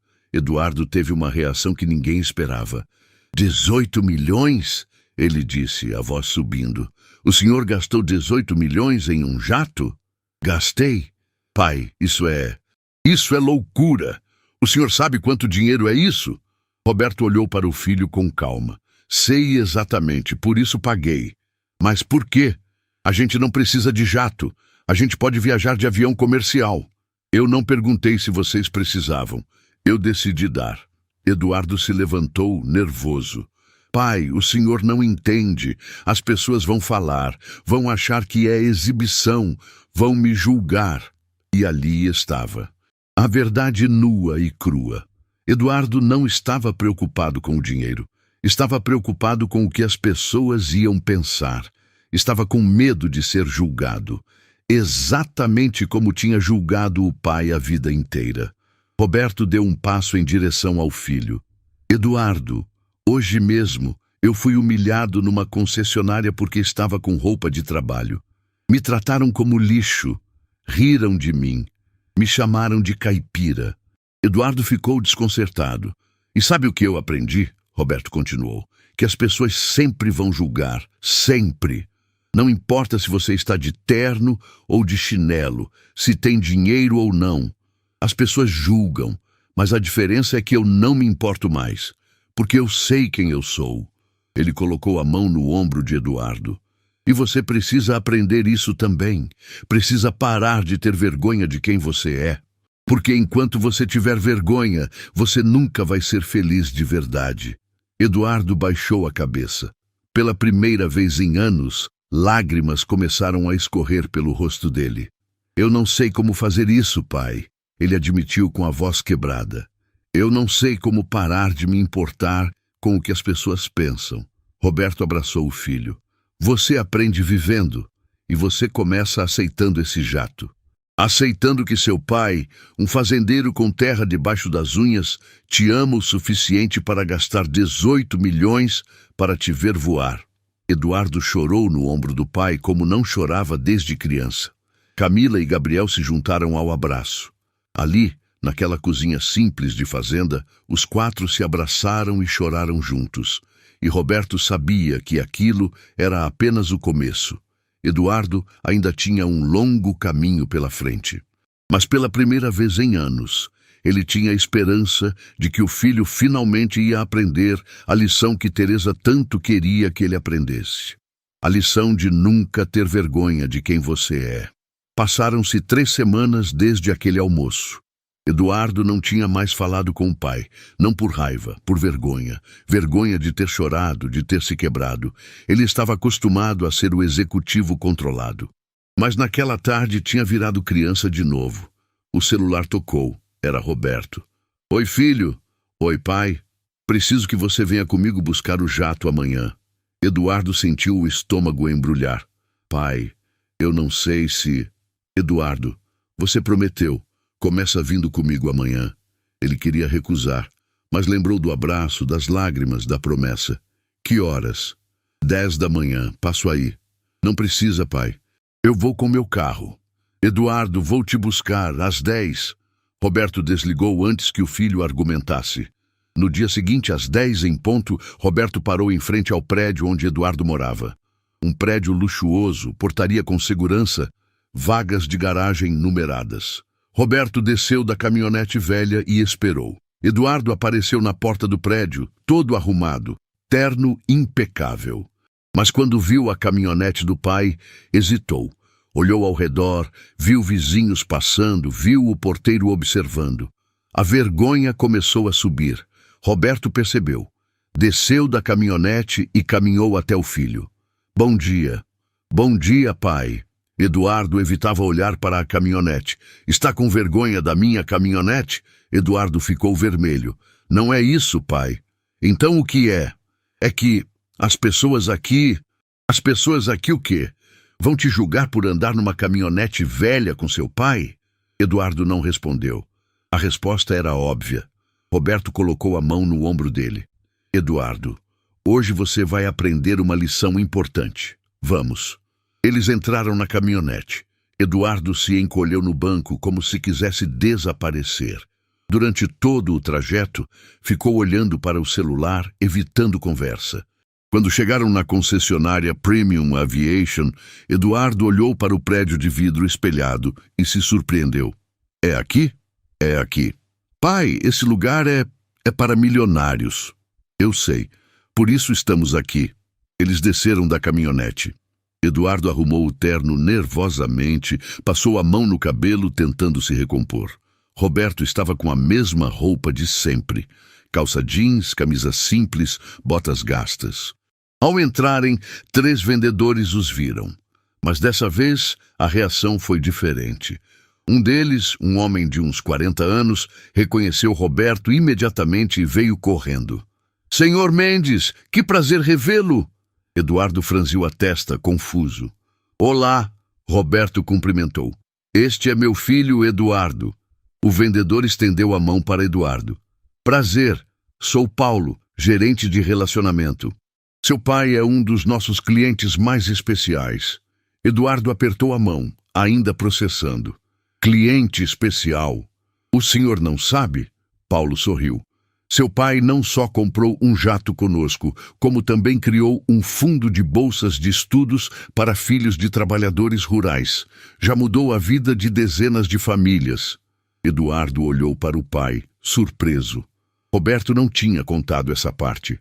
teve uma reação que ninguém esperava. 18 milhões? Ele disse, a voz subindo. O senhor gastou 18 milhões em um jato? Gastei? Pai, isso é loucura. O senhor sabe quanto dinheiro é isso? Roberto olhou para o filho com calma. Sei exatamente, por isso paguei. Mas por quê? A gente não precisa de jato. A gente pode viajar de avião comercial. Eu não perguntei se vocês precisavam. Eu decidi dar. Eduardo se levantou, nervoso. Pai, o senhor não entende. As pessoas vão falar, vão achar que é exibição, vão me julgar. E ali estava. A verdade nua e crua. Eduardo não estava preocupado com o dinheiro. Estava preocupado com o que as pessoas iam pensar. Estava com medo de ser julgado. Exatamente como tinha julgado o pai a vida inteira. Roberto deu um passo em direção ao filho. Eduardo, hoje mesmo eu fui humilhado numa concessionária porque estava com roupa de trabalho. Me trataram como lixo. Riram de mim. Me chamaram de caipira. Eduardo ficou desconcertado. E sabe o que eu aprendi? Roberto continuou. Que as pessoas sempre vão julgar. Sempre. Não importa se você está de terno ou de chinelo, se tem dinheiro ou não. As pessoas julgam, mas a diferença é que eu não me importo mais, porque eu sei quem eu sou. Ele colocou a mão no ombro de Eduardo. E você precisa aprender isso também. Precisa parar de ter vergonha de quem você é. Porque enquanto você tiver vergonha, você nunca vai ser feliz de verdade. Eduardo baixou a cabeça. Pela primeira vez em anos, lágrimas começaram a escorrer pelo rosto dele. Eu não sei como fazer isso, pai, ele admitiu com a voz quebrada. Eu não sei como parar de me importar com o que as pessoas pensam. Roberto abraçou o filho. Você aprende vivendo, e você começa aceitando esse jato. Aceitando que seu pai, um fazendeiro com terra debaixo das unhas, te ama o suficiente para gastar 18 milhões para te ver voar. Eduardo chorou no ombro do pai como não chorava desde criança. Camila e Gabriel se juntaram ao abraço. Ali, naquela cozinha simples de fazenda, os quatro se abraçaram e choraram juntos. E Roberto sabia que aquilo era apenas o começo. Eduardo ainda tinha um longo caminho pela frente. Mas pela primeira vez em anos, ele tinha a esperança de que o filho finalmente ia aprender a lição que Teresa tanto queria que ele aprendesse. A lição de nunca ter vergonha de quem você é. Passaram-se 3 semanas desde aquele almoço. Eduardo não tinha mais falado com o pai, não por raiva, por vergonha. Vergonha de ter chorado, de ter se quebrado. Ele estava acostumado a ser o executivo controlado. Mas naquela tarde tinha virado criança de novo. O celular tocou. Era Roberto. Oi, filho. Oi, pai. Preciso que você venha comigo buscar o jato amanhã. Eduardo sentiu o estômago embrulhar. Pai, eu não sei se... Eduardo, você prometeu. Começa vindo comigo amanhã. Ele queria recusar, mas lembrou do abraço, das lágrimas, da promessa. Que horas? 10 da manhã. Passo aí. Não precisa, pai. Eu vou com meu carro. Eduardo, vou te buscar às 10. Roberto desligou antes que o filho argumentasse. No dia seguinte, às 10 em ponto, Roberto parou em frente ao prédio onde Eduardo morava. Um prédio luxuoso, portaria com segurança, vagas de garagem numeradas. Roberto desceu da caminhonete velha e esperou. Eduardo apareceu na porta do prédio, todo arrumado, terno impecável. Mas quando viu a caminhonete do pai, hesitou. Olhou ao redor, viu vizinhos passando, viu o porteiro observando. A vergonha começou a subir. Roberto percebeu. Desceu da caminhonete e caminhou até o filho. Bom dia. Bom dia, pai. Eduardo evitava olhar para a caminhonete. Está com vergonha da minha caminhonete? Eduardo ficou vermelho. Não é isso, pai. Então o que é? É que as pessoas aqui o quê? Vão te julgar por andar numa caminhonete velha com seu pai? Eduardo não respondeu. A resposta era óbvia. Roberto colocou a mão no ombro dele. Eduardo, hoje você vai aprender uma lição importante. Vamos. Eles entraram na caminhonete. Eduardo se encolheu no banco como se quisesse desaparecer. Durante todo o trajeto, ficou olhando para o celular, evitando conversa. Quando chegaram na concessionária Premium Aviation, Eduardo olhou para o prédio de vidro espelhado e se surpreendeu. É aqui? É aqui. Pai, esse lugar é para milionários. Eu sei. Por isso estamos aqui. Eles desceram da caminhonete. Eduardo arrumou o terno nervosamente, passou a mão no cabelo tentando se recompor. Roberto estava com a mesma roupa de sempre. Calça jeans, camisa simples, botas gastas. Ao entrarem, 3 vendedores os viram. Mas dessa vez, a reação foi diferente. Um deles, um homem de uns 40 anos, reconheceu Roberto imediatamente e veio correndo. Senhor Mendes, que prazer revê-lo! Eduardo franziu a testa, confuso. Olá, Roberto cumprimentou. Este é meu filho Eduardo. O vendedor estendeu a mão para Eduardo. Prazer, sou Paulo, gerente de relacionamento. Seu pai é um dos nossos clientes mais especiais. Eduardo apertou a mão, ainda processando. Cliente especial. O senhor não sabe? Paulo sorriu. Seu pai não só comprou um jato conosco, como também criou um fundo de bolsas de estudos para filhos de trabalhadores rurais. Já mudou a vida de dezenas de famílias. Eduardo olhou para o pai, surpreso. Roberto não tinha contado essa parte.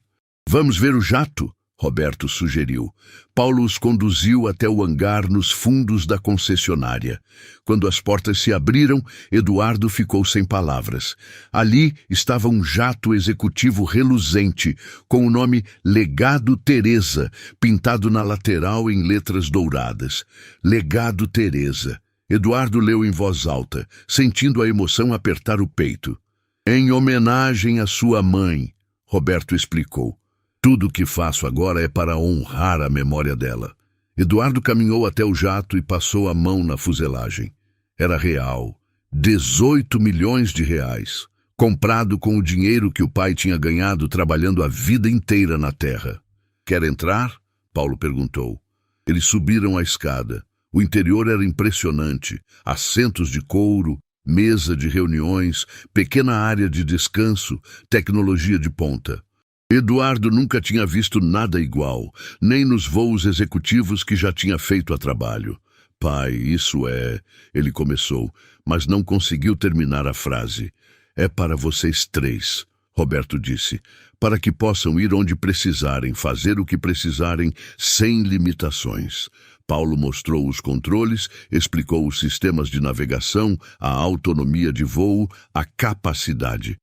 Vamos ver o jato? Roberto sugeriu. Paulo os conduziu até o hangar nos fundos da concessionária. Quando as portas se abriram, Eduardo ficou sem palavras. Ali estava um jato executivo reluzente, com o nome Legado Teresa, pintado na lateral em letras douradas. Legado Teresa. Eduardo leu em voz alta, sentindo a emoção apertar o peito. Em homenagem à sua mãe, Roberto explicou. Tudo o que faço agora é para honrar a memória dela. Eduardo caminhou até o jato e passou a mão na fuselagem. Era real. 18 milhões de reais. Comprado com o dinheiro que o pai tinha ganhado trabalhando a vida inteira na terra. Quer entrar? Paulo perguntou. Eles subiram a escada. O interior era impressionante. Assentos de couro, mesa de reuniões, pequena área de descanso, tecnologia de ponta. Eduardo nunca tinha visto nada igual, nem nos voos executivos que já tinha feito a trabalho. Pai, isso é... Ele começou, mas não conseguiu terminar a frase. É para vocês três, Roberto disse, para que possam ir onde precisarem, fazer o que precisarem, sem limitações. Paulo mostrou os controles, explicou os sistemas de navegação, a autonomia de voo, a capacidade.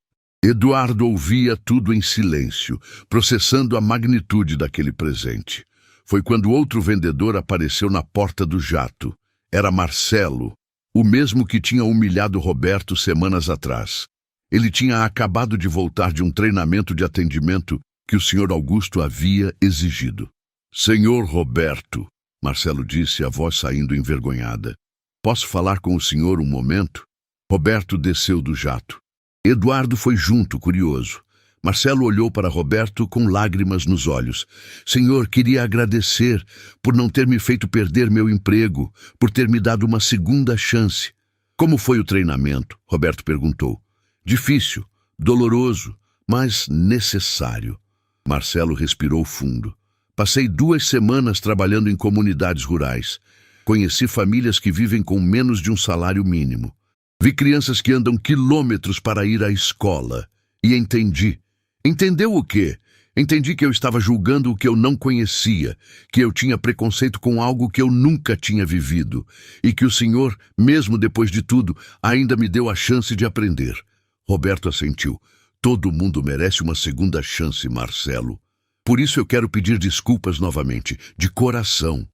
Eduardo ouvia tudo em silêncio, processando a magnitude daquele presente. Foi quando outro vendedor apareceu na porta do jato. Era Marcelo, o mesmo que tinha humilhado Roberto semanas atrás. Ele tinha acabado de voltar de um treinamento de atendimento que o Sr. Augusto havia exigido. Senhor Roberto, Marcelo disse, a voz saindo envergonhada. Posso falar com o senhor um momento? Roberto desceu do jato. Eduardo foi junto, curioso. Marcelo olhou para Roberto com lágrimas nos olhos. Senhor, queria agradecer por não ter me feito perder meu emprego, por ter me dado uma segunda chance. Como foi o treinamento? Roberto perguntou. Difícil, doloroso, mas necessário. Marcelo respirou fundo. Passei 2 semanas trabalhando em comunidades rurais. Conheci famílias que vivem com menos de um salário mínimo. Vi crianças que andam quilômetros para ir à escola. E entendi. Entendeu o quê? Entendi que eu estava julgando o que eu não conhecia, que eu tinha preconceito com algo que eu nunca tinha vivido, e que o Senhor, mesmo depois de tudo, ainda me deu a chance de aprender. Roberto assentiu. Todo mundo merece uma segunda chance, Marcelo. Por isso eu quero pedir desculpas novamente, de coração.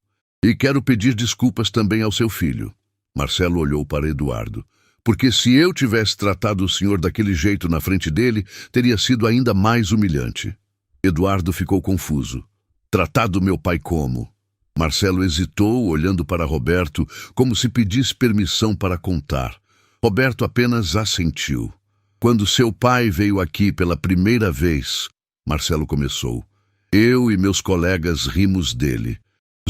E quero pedir desculpas também ao seu filho. Marcelo olhou para Eduardo. Porque se eu tivesse tratado o senhor daquele jeito na frente dele, teria sido ainda mais humilhante. Eduardo ficou confuso. Tratado meu pai como? Marcelo hesitou, olhando para Roberto, como se pedisse permissão para contar. Roberto apenas assentiu. Quando seu pai veio aqui pela primeira vez, Marcelo começou. Eu e meus colegas rimos dele.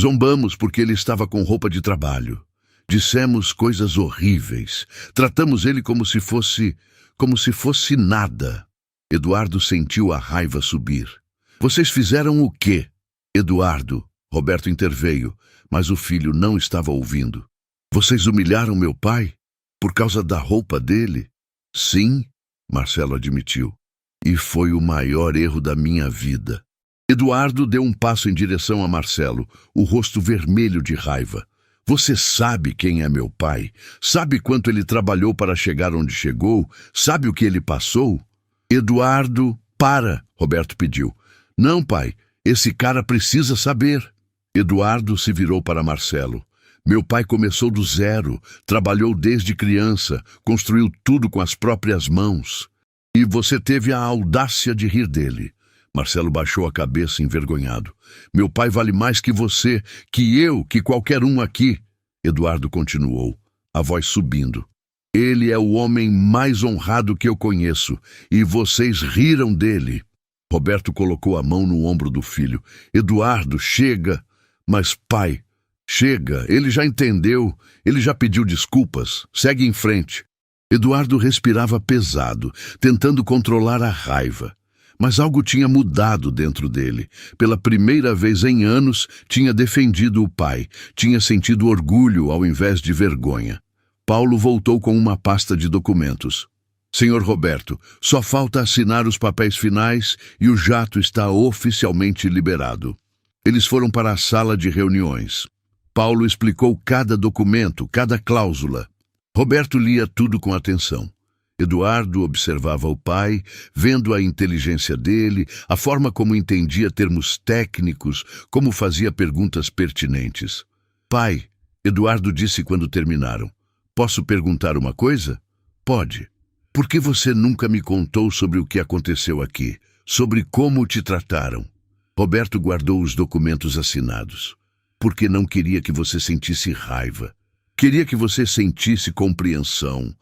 Zombamos porque ele estava com roupa de trabalho. Dissemos coisas horríveis. Tratamos ele como se fosse nada. Eduardo sentiu a raiva subir. Vocês fizeram o quê? Eduardo, Roberto interveio, mas o filho não estava ouvindo. Vocês humilharam meu pai? Por causa da roupa dele? Sim, Marcelo admitiu. E foi o maior erro da minha vida. Eduardo deu um passo em direção a Marcelo, o rosto vermelho de raiva. Você sabe quem é meu pai? Sabe quanto ele trabalhou para chegar onde chegou? Sabe o que ele passou? Eduardo, para, Roberto pediu. Não, pai, esse cara precisa saber. Eduardo se virou para Marcelo. Meu pai começou do zero, trabalhou desde criança, construiu tudo com as próprias mãos. E você teve a audácia de rir dele. Marcelo baixou a cabeça envergonhado. Meu pai vale mais que você, que eu, que qualquer um aqui. Eduardo continuou, a voz subindo. Ele é o homem mais honrado que eu conheço, e vocês riram dele. Roberto colocou a mão no ombro do filho. Eduardo, chega. Mas, pai, chega, ele já entendeu, ele já pediu desculpas. Segue em frente. Eduardo respirava pesado, tentando controlar a raiva. Mas algo tinha mudado dentro dele. Pela primeira vez em anos, tinha defendido o pai. Tinha sentido orgulho ao invés de vergonha. Paulo voltou com uma pasta de documentos. Senhor Roberto, só falta assinar os papéis finais e o jato está oficialmente liberado. Eles foram para a sala de reuniões. Paulo explicou cada documento, cada cláusula. Roberto lia tudo com atenção. Eduardo observava o pai, vendo a inteligência dele, a forma como entendia termos técnicos, como fazia perguntas pertinentes. Pai, Eduardo disse quando terminaram. Posso perguntar uma coisa? Pode. Por que você nunca me contou sobre o que aconteceu aqui? Sobre como te trataram? Roberto guardou os documentos assinados. Porque não queria que você sentisse raiva. Queria que você sentisse compreensão.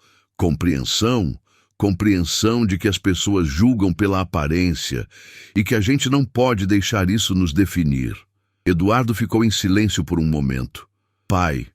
Compreensão de que as pessoas julgam pela aparência e que a gente não pode deixar isso nos definir. Eduardo ficou em silêncio por um momento. Pai,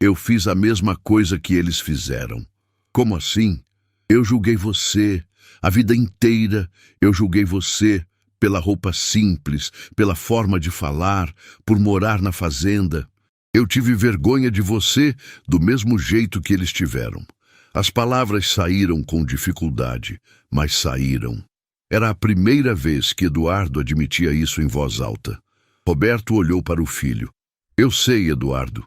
Eu fiz a mesma coisa que eles fizeram. Como assim? Eu julguei você. A vida inteira eu julguei você pela roupa simples, pela forma de falar, por morar na fazenda. Eu tive vergonha de você do mesmo jeito que eles tiveram. As palavras saíram com dificuldade, mas saíram. Era a primeira vez que Eduardo admitia isso em voz alta. Roberto olhou para o filho. Eu sei, Eduardo.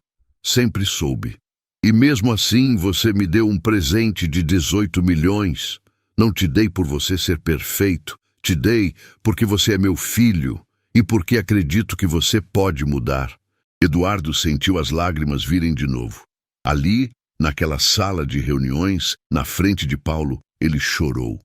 Sempre soube. E mesmo assim você me deu um presente de 18 milhões. Não te dei por você ser perfeito. Te dei porque você é meu filho e porque acredito que você pode mudar. Eduardo sentiu as lágrimas virem de novo. Ali, naquela sala de reuniões, na frente de Paulo, ele chorou.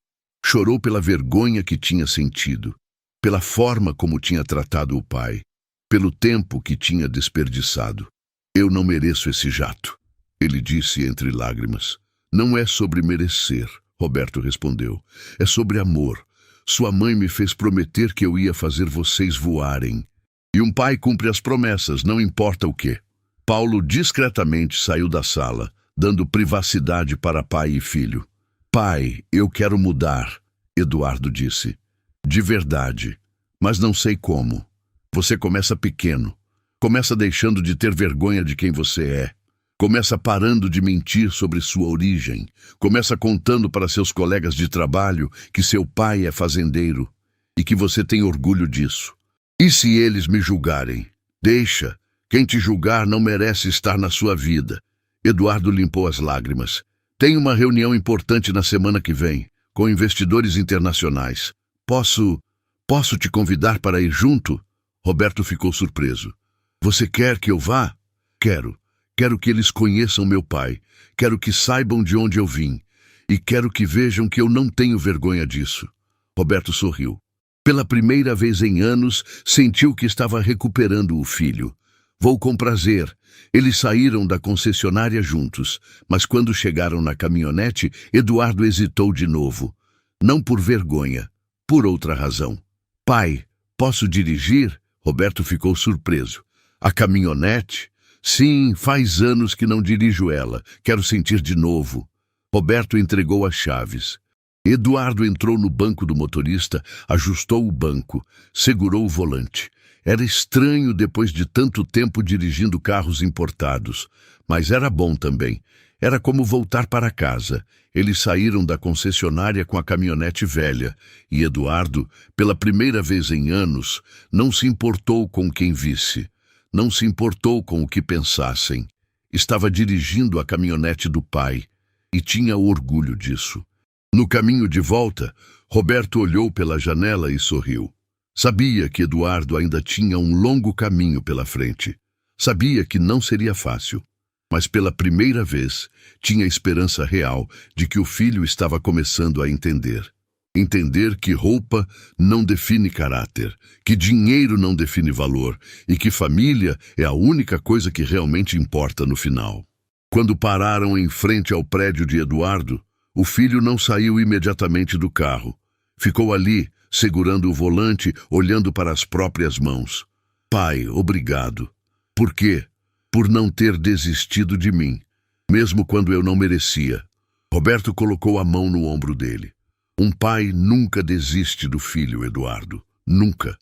Chorou pela vergonha que tinha sentido, pela forma como tinha tratado o pai, pelo tempo que tinha desperdiçado. Eu não mereço esse jato, ele disse entre lágrimas. Não é sobre merecer, Roberto respondeu. É sobre amor. Sua mãe me fez prometer que eu ia fazer vocês voarem. E um pai cumpre as promessas, não importa o quê. Paulo discretamente saiu da sala, dando privacidade para pai e filho. Pai, eu quero mudar, Eduardo disse. De verdade, mas não sei como. Você começa pequeno. Começa deixando de ter vergonha de quem você é. Começa parando de mentir sobre sua origem. Começa contando para seus colegas de trabalho que seu pai é fazendeiro e que você tem orgulho disso. E se eles me julgarem? Deixa. Quem te julgar não merece estar na sua vida. Eduardo limpou as lágrimas. Tem uma reunião importante na semana que vem, com investidores internacionais. Posso te convidar para ir junto? Roberto ficou surpreso. Você quer que eu vá? Quero. Quero que eles conheçam meu pai. Quero que saibam de onde eu vim. E quero que vejam que eu não tenho vergonha disso. Roberto sorriu. Pela primeira vez em anos, sentiu que estava recuperando o filho. Vou com prazer. Eles saíram da concessionária juntos, mas quando chegaram na caminhonete, Eduardo hesitou de novo. Não por vergonha, por outra razão. Pai, posso dirigir? Roberto ficou surpreso. A caminhonete? Sim, faz anos que não dirijo ela. Quero sentir de novo. Roberto entregou as chaves. Eduardo entrou no banco do motorista, ajustou o banco, segurou o volante. Era estranho depois de tanto tempo dirigindo carros importados, mas era bom também. Era como voltar para casa. Eles saíram da concessionária com a caminhonete velha, e Eduardo, pela primeira vez em anos, não se importou com quem visse. Não se importou com o que pensassem. Estava dirigindo a caminhonete do pai, e tinha orgulho disso. No caminho de volta, Roberto olhou pela janela e sorriu. Sabia que Eduardo ainda tinha um longo caminho pela frente. Sabia que não seria fácil. Mas pela primeira vez, tinha esperança real de que o filho estava começando a entender. Entender que roupa não define caráter, que dinheiro não define valor e que família é a única coisa que realmente importa no final. Quando pararam em frente ao prédio de Eduardo, o filho não saiu imediatamente do carro. Ficou ali, segurando o volante, olhando para as próprias mãos. Pai, obrigado. Por quê? Por não ter desistido de mim, mesmo quando eu não merecia. Roberto colocou a mão no ombro dele. Um pai nunca desiste do filho, Eduardo. Nunca.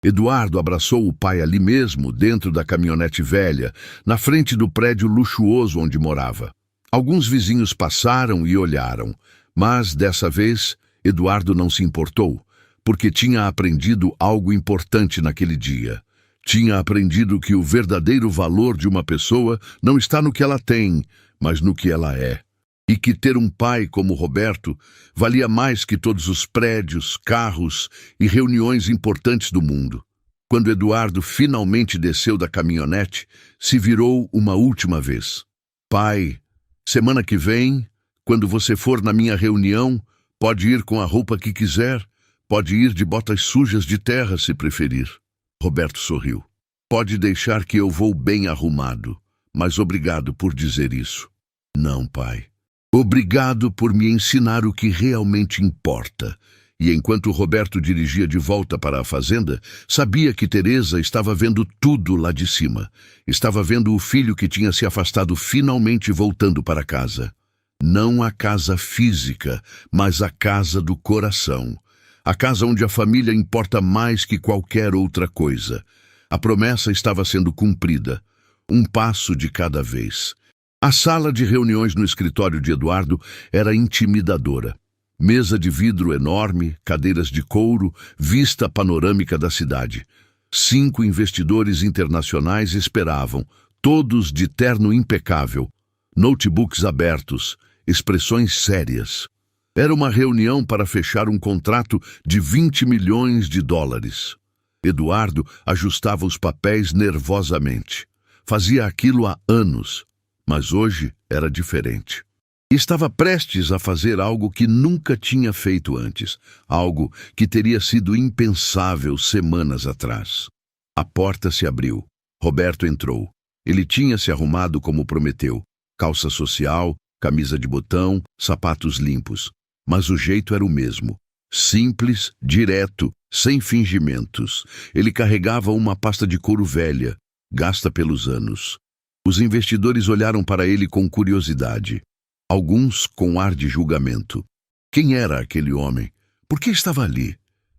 Eduardo abraçou o pai ali mesmo, dentro da caminhonete velha, na frente do prédio luxuoso onde morava. Alguns vizinhos passaram e olharam, mas, dessa vez, Eduardo não se importou, porque tinha aprendido algo importante naquele dia. Tinha aprendido que o verdadeiro valor de uma pessoa não está no que ela tem, mas no que ela é. E que ter um pai como Roberto valia mais que todos os prédios, carros e reuniões importantes do mundo. Quando Eduardo finalmente desceu da caminhonete, se virou uma última vez. Pai, semana que vem, quando você for na minha reunião, pode ir com a roupa que quiser, pode ir de botas sujas de terra se preferir. Roberto sorriu. Pode deixar que eu vou bem arrumado, mas obrigado por dizer isso. Não, pai. Obrigado por me ensinar o que realmente importa, E enquanto Roberto dirigia de volta para a fazenda, sabia que Teresa estava vendo tudo lá de cima. Estava vendo o filho que tinha se afastado finalmente voltando para casa. Não a casa física, mas a casa do coração. A casa onde a família importa mais que qualquer outra coisa. A promessa estava sendo cumprida, um passo de cada vez. A sala de reuniões no escritório de Eduardo era intimidadora. Mesa de vidro enorme, cadeiras de couro, vista panorâmica da cidade. 5 investidores internacionais esperavam, todos de terno impecável, notebooks abertos, expressões sérias. Era uma reunião para fechar um contrato de 20 milhões de dólares. Eduardo ajustava os papéis nervosamente. Fazia aquilo há anos, mas hoje era diferente. Estava prestes a fazer algo que nunca tinha feito antes, algo que teria sido impensável semanas atrás. A porta se abriu. Roberto entrou. Ele tinha se arrumado como prometeu, calça social, camisa de botão, sapatos limpos. Mas o jeito era o mesmo. Simples, direto, sem fingimentos. Ele carregava uma pasta de couro velha, gasta pelos anos. Os investidores olharam para ele com curiosidade. Alguns com ar de julgamento. Quem era aquele homem? Por que estava ali?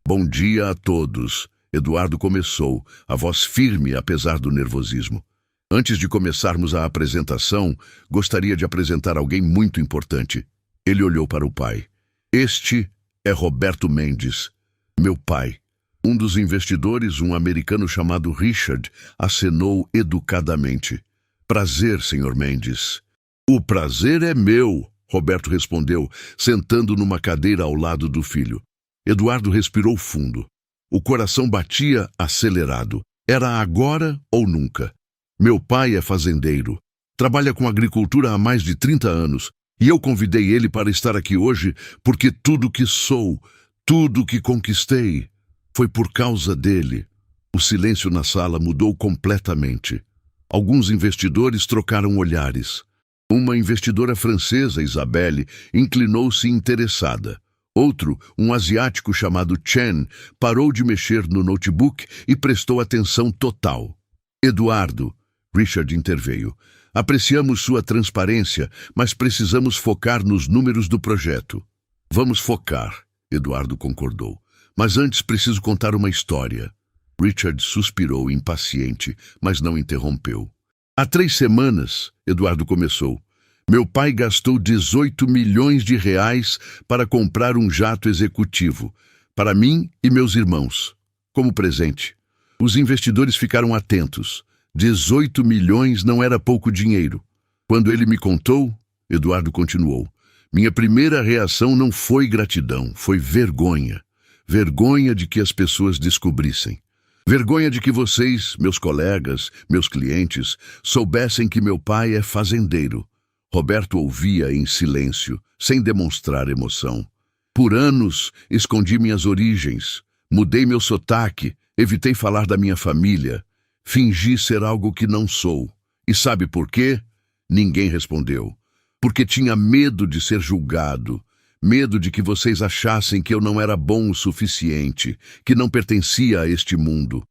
Bom dia a todos. Eduardo começou, a voz firme apesar do nervosismo. Antes de começarmos a apresentação, gostaria de apresentar alguém muito importante. Ele olhou para o pai. Este é Roberto Mendes, meu pai. Um dos investidores, um americano chamado Richard, acenou educadamente. Prazer, Sr. Mendes. O prazer é meu, Roberto respondeu, sentando numa cadeira ao lado do filho. Eduardo respirou fundo. O coração batia acelerado. Era agora ou nunca. Meu pai é fazendeiro. Trabalha com agricultura há mais de 30 anos. E eu convidei ele para estar aqui hoje porque tudo que sou, tudo que conquistei, foi por causa dele. O silêncio na sala mudou completamente. Alguns investidores trocaram olhares. Uma investidora francesa, Isabelle, inclinou-se interessada. Outro, um asiático chamado Chen, parou de mexer no notebook e prestou atenção total. Eduardo, Richard interveio. Apreciamos sua transparência, mas precisamos focar nos números do projeto. Vamos focar, Eduardo concordou. Mas antes preciso contar uma história. Richard suspirou impaciente, mas não interrompeu. Há 3 semanas, Eduardo começou, meu pai gastou 18 milhões de reais para comprar um jato executivo, para mim e meus irmãos, como presente. Os investidores ficaram atentos. 18 milhões não era pouco dinheiro. Quando ele me contou, Eduardo continuou, minha primeira reação não foi gratidão, foi vergonha. Vergonha de que as pessoas descobrissem. Vergonha de que vocês, meus colegas, meus clientes, soubessem que meu pai é fazendeiro. Roberto ouvia em silêncio, sem demonstrar emoção. Por anos, escondi minhas origens, mudei meu sotaque, evitei falar da minha família, fingi ser algo que não sou. E sabe por quê? Ninguém respondeu. Porque tinha medo de ser julgado, medo de que vocês achassem que eu não era bom o suficiente, que não pertencia a este mundo.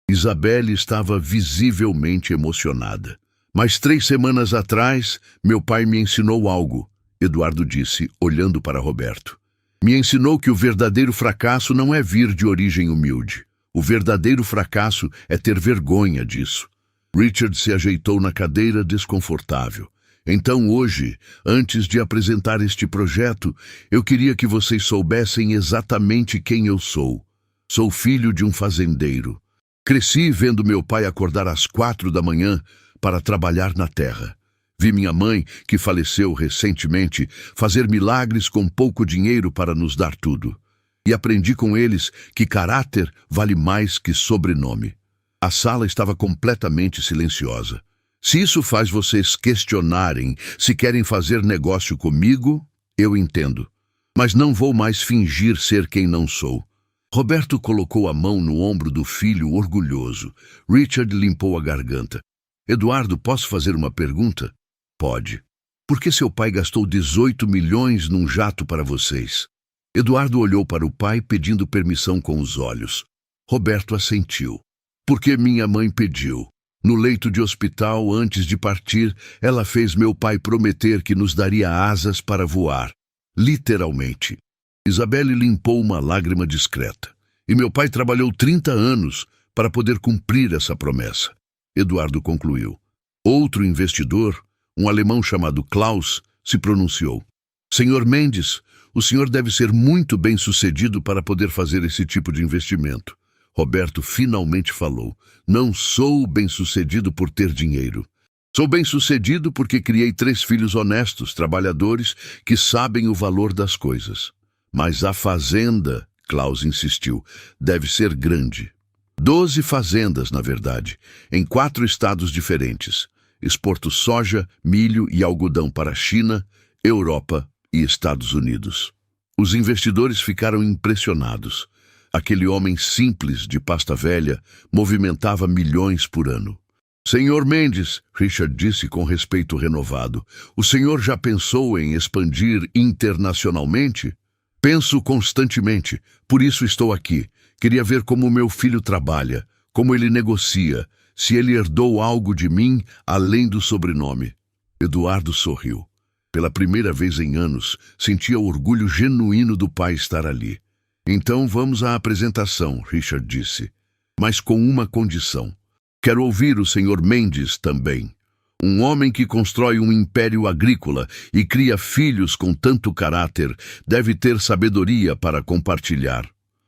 Isabelle estava visivelmente emocionada. Mas 3 semanas atrás, meu pai me ensinou algo, Eduardo disse, olhando para Roberto. Me ensinou que o verdadeiro fracasso não é vir de origem humilde. O verdadeiro fracasso é ter vergonha disso. Richard se ajeitou na cadeira desconfortável. Então hoje, antes de apresentar este projeto, eu queria que vocês soubessem exatamente quem eu sou. Sou filho de um fazendeiro. Cresci vendo meu pai acordar às 4 da manhã para trabalhar na terra. Vi minha mãe, que faleceu recentemente, fazer milagres com pouco dinheiro para nos dar tudo. E aprendi com eles que caráter vale mais que sobrenome. A sala estava completamente silenciosa. Se isso faz vocês questionarem se querem fazer negócio comigo, eu entendo. Mas não vou mais fingir ser quem não sou. Roberto colocou a mão no ombro do filho orgulhoso. Richard limpou a garganta. Eduardo, posso fazer uma pergunta? Pode. Por que seu pai gastou 18 milhões num jato para vocês? Eduardo olhou para o pai pedindo permissão com os olhos. Roberto assentiu. Porque minha mãe pediu. No leito de hospital, antes de partir, ela fez meu pai prometer que nos daria asas para voar. Literalmente. Isabelle limpou uma lágrima discreta. E meu pai trabalhou 30 anos para poder cumprir essa promessa. Eduardo concluiu. Outro investidor, um alemão chamado Klaus, se pronunciou. Senhor Mendes, o senhor deve ser muito bem-sucedido para poder fazer esse tipo de investimento. Roberto finalmente falou. Não sou bem-sucedido por ter dinheiro. Sou bem-sucedido porque criei 3 filhos honestos, trabalhadores, que sabem o valor das coisas. Mas a fazenda, Klaus insistiu, deve ser grande. 12 fazendas, na verdade, em 4 estados diferentes. Exporto soja, milho e algodão para a China, Europa e Estados Unidos. Os investidores ficaram impressionados. Aquele homem simples de pasta velha movimentava milhões por ano. Senhor Mendes, Richard disse com respeito renovado, o senhor já pensou em expandir internacionalmente? Penso constantemente, por isso estou aqui. Queria ver como meu filho trabalha, como ele negocia, se ele herdou algo de mim além do sobrenome. Eduardo sorriu. Pela primeira vez em anos, sentia o orgulho genuíno do pai estar ali. Então vamos à apresentação, Richard disse. Mas com uma condição. Quero ouvir o Sr. Mendes também. Um homem que constrói um império agrícola e cria filhos com tanto caráter deve ter sabedoria para compartilhar.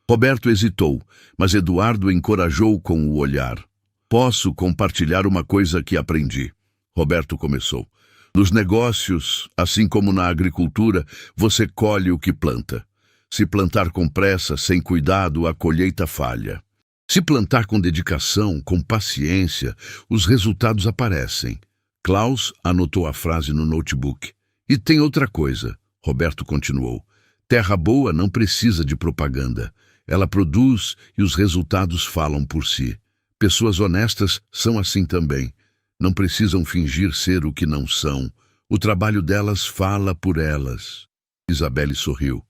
Roberto hesitou, mas Eduardo encorajou com o olhar. Posso compartilhar uma coisa que aprendi. Roberto começou. Nos negócios, assim como na agricultura, você colhe o que planta. Se plantar com pressa, sem cuidado, a colheita falha. Se plantar com dedicação, com paciência, os resultados aparecem. Klaus anotou a frase no notebook. E tem outra coisa, Roberto continuou. Terra boa não precisa de propaganda. Ela produz e os resultados falam por si. Pessoas honestas são assim também. Não precisam fingir ser o que não são. O trabalho delas fala por elas. Isabelle sorriu.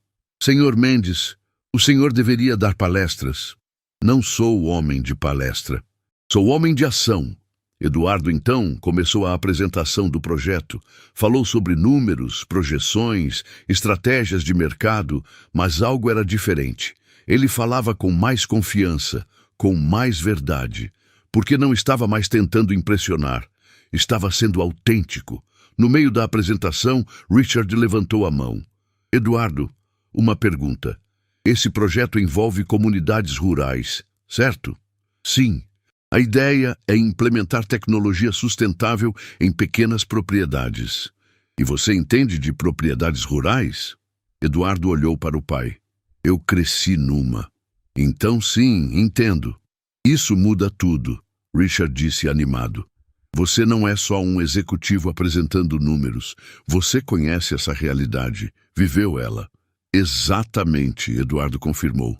Senhor Mendes, o senhor deveria dar palestras. Não sou homem de palestra. Sou homem de ação. Eduardo, então, começou a apresentação do projeto. Falou sobre números, projeções, estratégias de mercado, mas algo era diferente. Ele falava com mais confiança, com mais verdade, porque não estava mais tentando impressionar. Estava sendo autêntico. No meio da apresentação, Richard levantou a mão. Eduardo, uma pergunta. Esse projeto envolve comunidades rurais, certo? Sim. A ideia é implementar tecnologia sustentável em pequenas propriedades. E você entende de propriedades rurais? Eduardo olhou para o pai. Eu cresci numa. Então sim, entendo. Isso muda tudo, Richard disse animado. Você não é só um executivo apresentando números. Você conhece essa realidade, viveu ela. Exatamente, Eduardo confirmou.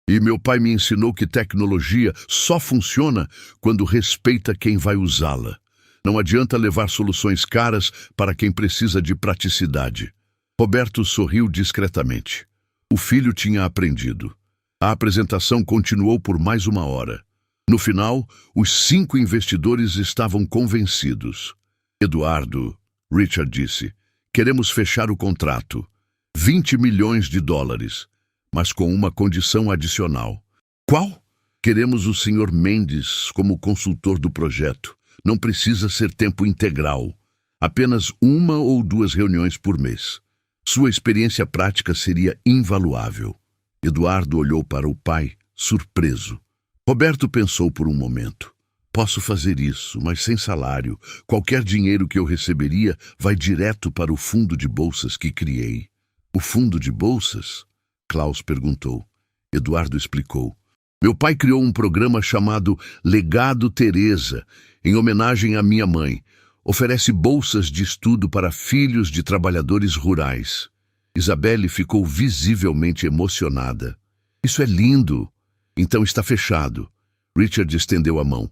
E meu pai me ensinou que tecnologia só funciona quando respeita quem vai usá-la. Não adianta levar soluções caras para quem precisa de praticidade. Roberto sorriu discretamente. O filho tinha aprendido. A apresentação continuou por mais 1 hora. No final, os 5 investidores estavam convencidos. Eduardo, Richard disse, queremos fechar o contrato. 20 milhões de dólares, mas com uma condição adicional. Qual? Queremos o Sr. Mendes como consultor do projeto. Não precisa ser tempo integral. Apenas 1 ou 2 reuniões por mês. Sua experiência prática seria invaluável. Eduardo olhou para o pai, surpreso. Roberto pensou por um momento. Posso fazer isso, mas sem salário. Qualquer dinheiro que eu receberia vai direto para o fundo de bolsas que criei. O fundo de bolsas? Klaus perguntou. Eduardo explicou. Meu pai criou um programa chamado Legado Teresa, em homenagem à minha mãe. Oferece bolsas de estudo para filhos de trabalhadores rurais. Isabelle ficou visivelmente emocionada. Isso é lindo. Então está fechado. Richard estendeu a mão.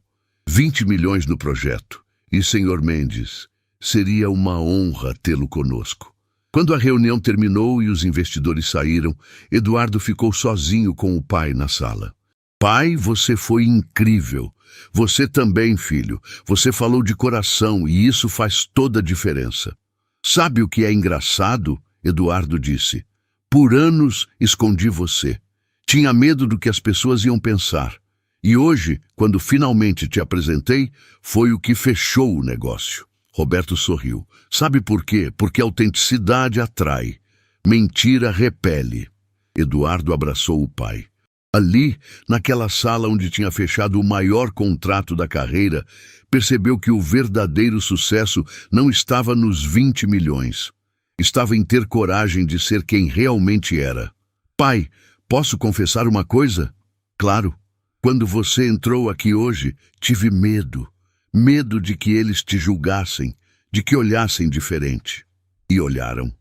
20 milhões no projeto. E, Sr. Mendes, seria uma honra tê-lo conosco. Quando a reunião terminou e os investidores saíram, Eduardo ficou sozinho com o pai na sala. Pai, você foi incrível. Você também, filho. Você falou de coração e isso faz toda a diferença. Sabe o que é engraçado? Eduardo disse. Por anos escondi você. Tinha medo do que as pessoas iam pensar. E hoje, quando finalmente te apresentei, foi o que fechou o negócio. Roberto sorriu. Sabe por quê? Porque autenticidade atrai. Mentira repele. Eduardo abraçou o pai. Ali, naquela sala onde tinha fechado o maior contrato da carreira, percebeu que o verdadeiro sucesso não estava nos 20 milhões. Estava em ter coragem de ser quem realmente era. Pai, posso confessar uma coisa? Claro. Quando você entrou aqui hoje, tive medo. Medo de que eles te julgassem, de que olhassem diferente. E olharam.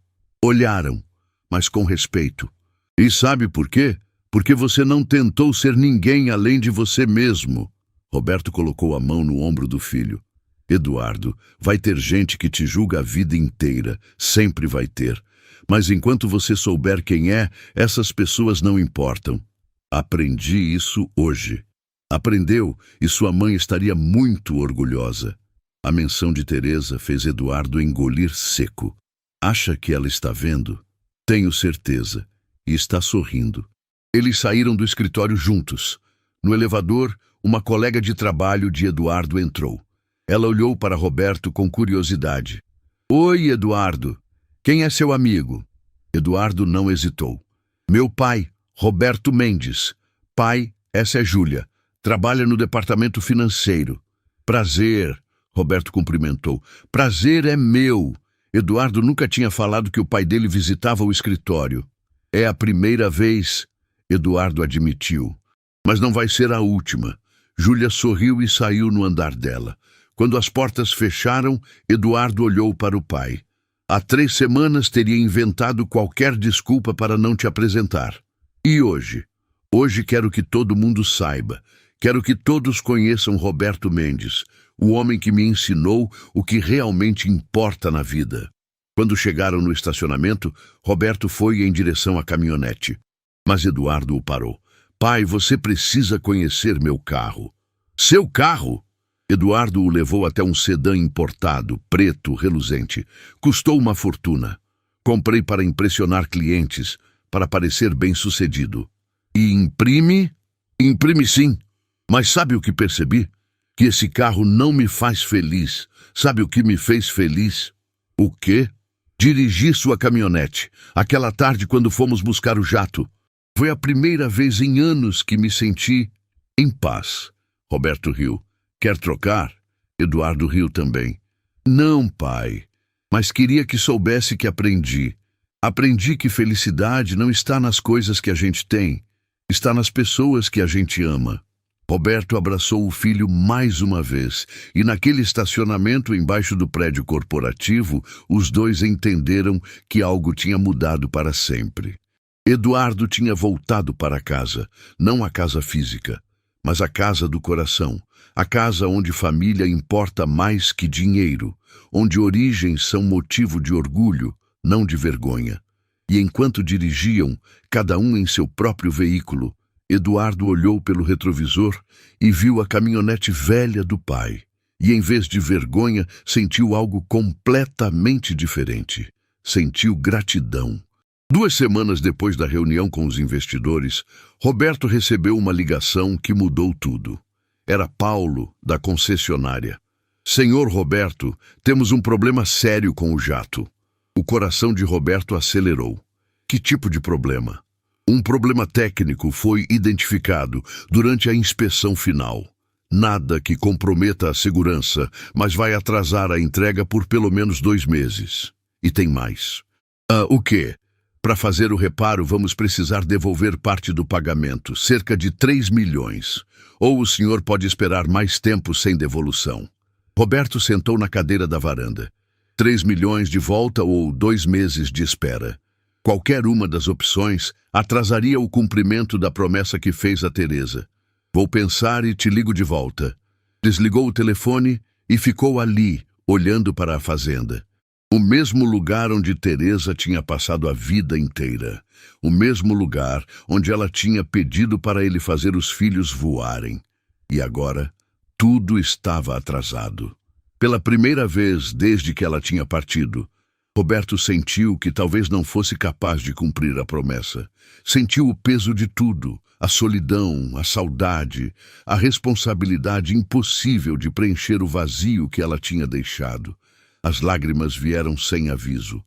Olharam, mas com respeito. E sabe por quê? Porque você não tentou ser ninguém além de você mesmo. Roberto colocou a mão no ombro do filho. Eduardo, vai ter gente que te julga a vida inteira, sempre vai ter. Mas enquanto você souber quem é, essas pessoas não importam. Aprendi isso hoje. Aprendeu e sua mãe estaria muito orgulhosa. A menção de Teresa fez Eduardo engolir seco. Acha que ela está vendo? Tenho certeza. E está sorrindo. Eles saíram do escritório juntos. No elevador, uma colega de trabalho de Eduardo entrou. Ela olhou para Roberto com curiosidade. Oi, Eduardo. Quem é seu amigo? Eduardo não hesitou. Meu pai, Roberto Mendes. Pai, essa é Júlia. Trabalha no departamento financeiro. Prazer, Roberto cumprimentou. Prazer é meu. Eduardo nunca tinha falado que o pai dele visitava o escritório. É a primeira vez, Eduardo admitiu. Mas não vai ser a última. Júlia sorriu e saiu no andar dela. Quando as portas fecharam, Eduardo olhou para o pai. Há 3 semanas teria inventado qualquer desculpa para não te apresentar. E hoje? Hoje quero que todo mundo saiba. Quero que todos conheçam Roberto Mendes, o homem que me ensinou o que realmente importa na vida. Quando chegaram no estacionamento, Roberto foi em direção à caminhonete. Mas Eduardo o parou. Pai, você precisa conhecer meu carro. Seu carro? Eduardo o levou até um sedã importado, preto, reluzente. Custou uma fortuna. Comprei para impressionar clientes, para parecer bem-sucedido. E imprime? Imprime sim. Mas sabe o que percebi? Que esse carro não me faz feliz. Sabe o que me fez feliz? O quê? Dirigi sua caminhonete, aquela tarde quando fomos buscar o jato. Foi a primeira vez em anos que me senti em paz. Roberto riu. Quer trocar? Eduardo riu também. Não, pai. Mas queria que soubesse que aprendi. Aprendi que felicidade não está nas coisas que a gente tem. Está nas pessoas que a gente ama. Roberto abraçou o filho mais uma vez, e naquele estacionamento embaixo do prédio corporativo, os dois entenderam que algo tinha mudado para sempre. Eduardo tinha voltado para casa, não a casa física, mas a casa do coração, a casa onde família importa mais que dinheiro, onde origens são motivo de orgulho, não de vergonha. E enquanto dirigiam, cada um em seu próprio veículo, Eduardo olhou pelo retrovisor e viu a caminhonete velha do pai. E em vez de vergonha, sentiu algo completamente diferente. Sentiu gratidão. 2 semanas depois da reunião com os investidores, Roberto recebeu uma ligação que mudou tudo. Era Paulo, da concessionária. Senhor Roberto, temos um problema sério com o jato. O coração de Roberto acelerou. Que tipo de problema? Um problema técnico foi identificado durante a inspeção final. Nada que comprometa a segurança, mas vai atrasar a entrega por pelo menos 2 meses. E tem mais. O quê? Para fazer o reparo, vamos precisar devolver parte do pagamento, cerca de 3 milhões. Ou o senhor pode esperar mais tempo sem devolução. Roberto sentou na cadeira da varanda. 3 milhões de volta ou 2 meses de espera. Qualquer uma das opções atrasaria o cumprimento da promessa que fez a Teresa. Vou pensar e te ligo de volta. Desligou o telefone e ficou ali, olhando para a fazenda. O mesmo lugar onde Teresa tinha passado a vida inteira. O mesmo lugar onde ela tinha pedido para ele fazer os filhos voarem. E agora, tudo estava atrasado. Pela primeira vez desde que ela tinha partido, Roberto sentiu que talvez não fosse capaz de cumprir a promessa. Sentiu o peso de tudo, a solidão, a saudade, a responsabilidade impossível de preencher o vazio que ela tinha deixado. As lágrimas vieram sem aviso.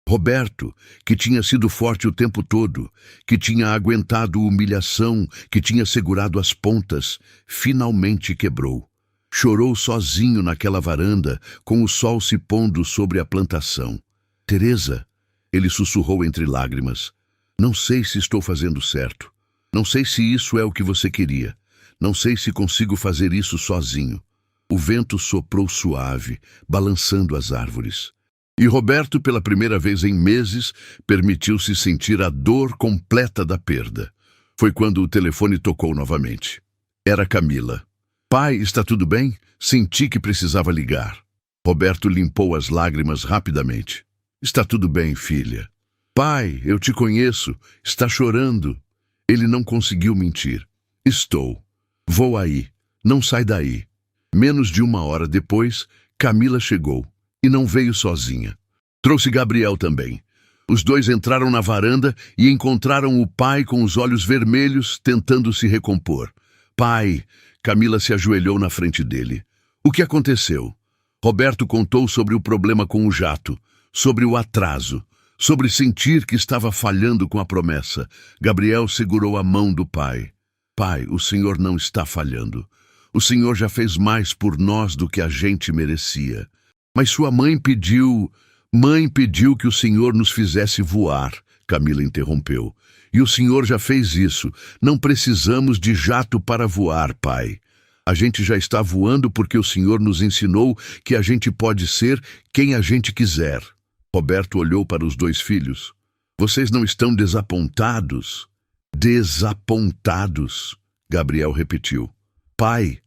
Roberto, que tinha sido forte o tempo todo, que tinha aguentado humilhação, que tinha segurado as pontas, finalmente quebrou. Chorou sozinho naquela varanda, com o sol se pondo sobre a plantação. Teresa, ele sussurrou entre lágrimas, não sei se estou fazendo certo. Não sei se isso é o que você queria. Não sei se consigo fazer isso sozinho. O vento soprou suave, balançando as árvores. E Roberto, pela primeira vez em meses, permitiu-se sentir a dor completa da perda. Foi quando o telefone tocou novamente. Era Camila. Pai, está tudo bem? Senti que precisava ligar. Roberto limpou as lágrimas rapidamente. Está tudo bem, filha. Pai, eu te conheço. Está chorando. Ele não conseguiu mentir. Estou. Vou aí. Não sai daí. Menos de 1 hora depois, Camila chegou. E não veio sozinha. Trouxe Gabriel também. Os dois entraram na varanda e encontraram o pai com os olhos vermelhos, tentando se recompor. Pai, Camila se ajoelhou na frente dele. O que aconteceu? Roberto contou sobre o problema com o jato, sobre o atraso, sobre sentir que estava falhando com a promessa. Gabriel segurou a mão do pai. Pai, o senhor não está falhando. O senhor já fez mais por nós do que a gente merecia. Mas sua mãe pediu que o senhor nos fizesse voar, Camila interrompeu. E o senhor já fez isso. Não precisamos de jato para voar, pai. A gente já está voando porque o senhor nos ensinou que a gente pode ser quem a gente quiser. Roberto olhou para os 2 filhos. Vocês não estão desapontados? Desapontados, Gabriel repetiu. Pai,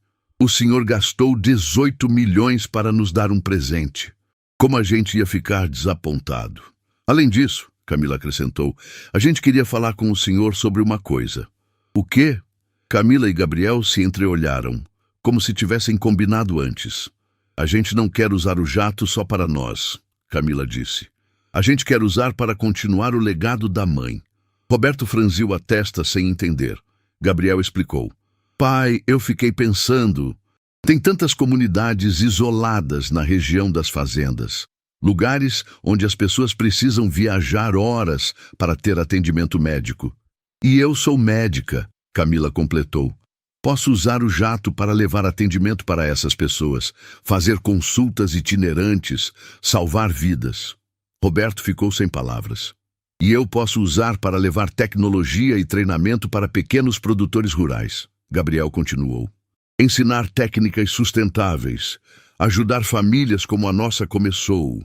o senhor gastou 18 milhões para nos dar um presente. Como a gente ia ficar desapontado? Além disso, Camila acrescentou, a gente queria falar com o senhor sobre uma coisa. O quê? Camila e Gabriel se entreolharam, como se tivessem combinado antes. A gente não quer usar o jato só para nós, Camila disse. A gente quer usar para continuar o legado da mãe. Roberto franziu a testa sem entender. Gabriel explicou. Pai, eu fiquei pensando. Tem tantas comunidades isoladas na região das fazendas. Lugares onde as pessoas precisam viajar horas para ter atendimento médico. E eu sou médica, Camila completou. Posso usar o jato para levar atendimento para essas pessoas, fazer consultas itinerantes, salvar vidas. Roberto ficou sem palavras. E eu posso usar para levar tecnologia e treinamento para pequenos produtores rurais. Gabriel continuou. Ensinar técnicas sustentáveis, ajudar famílias como a nossa começou.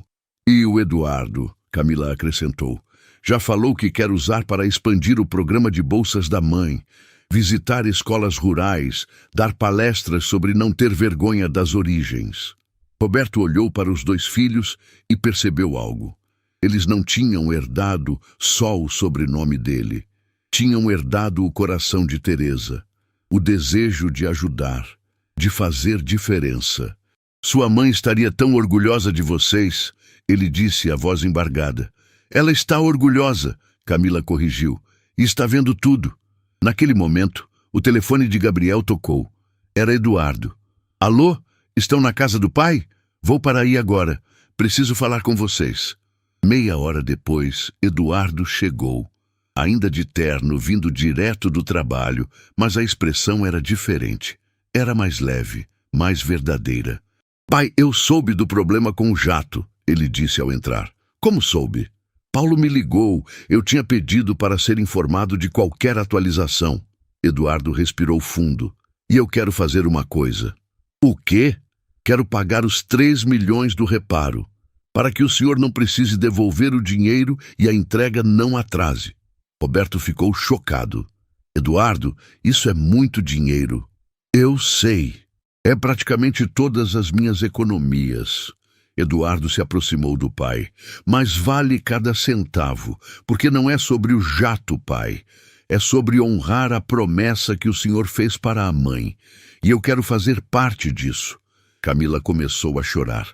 E o Eduardo, Camila acrescentou, já falou que quer usar para expandir o programa de bolsas da mãe, visitar escolas rurais, dar palestras sobre não ter vergonha das origens. Roberto olhou para os 2 filhos e percebeu algo. Eles não tinham herdado só o sobrenome dele. Tinham herdado o coração de Teresa, o desejo de ajudar, de fazer diferença. Sua mãe estaria tão orgulhosa de vocês, ele disse, a voz embargada. Ela está orgulhosa, Camila corrigiu, e está vendo tudo. Naquele momento, o telefone de Gabriel tocou. Era Eduardo. Alô? Estão na casa do pai? Vou para aí agora. Preciso falar com vocês. Meia hora depois, Eduardo chegou. Ainda de terno, vindo direto do trabalho, mas a expressão era diferente. Era mais leve, mais verdadeira. Pai, eu soube do problema com o jato, ele disse ao entrar. Como soube? Paulo me ligou. Eu tinha pedido para ser informado de qualquer atualização. Eduardo respirou fundo. E eu quero fazer uma coisa. O quê? Quero pagar os 3 milhões do reparo, para que o senhor não precise devolver o dinheiro e a entrega não atrase. Roberto ficou chocado. Eduardo, isso é muito dinheiro. Eu sei. É praticamente todas as minhas economias. Eduardo se aproximou do pai. Mas vale cada centavo, porque não é sobre o jato, pai. É sobre honrar a promessa que o senhor fez para a mãe. E eu quero fazer parte disso. Camila começou a chorar.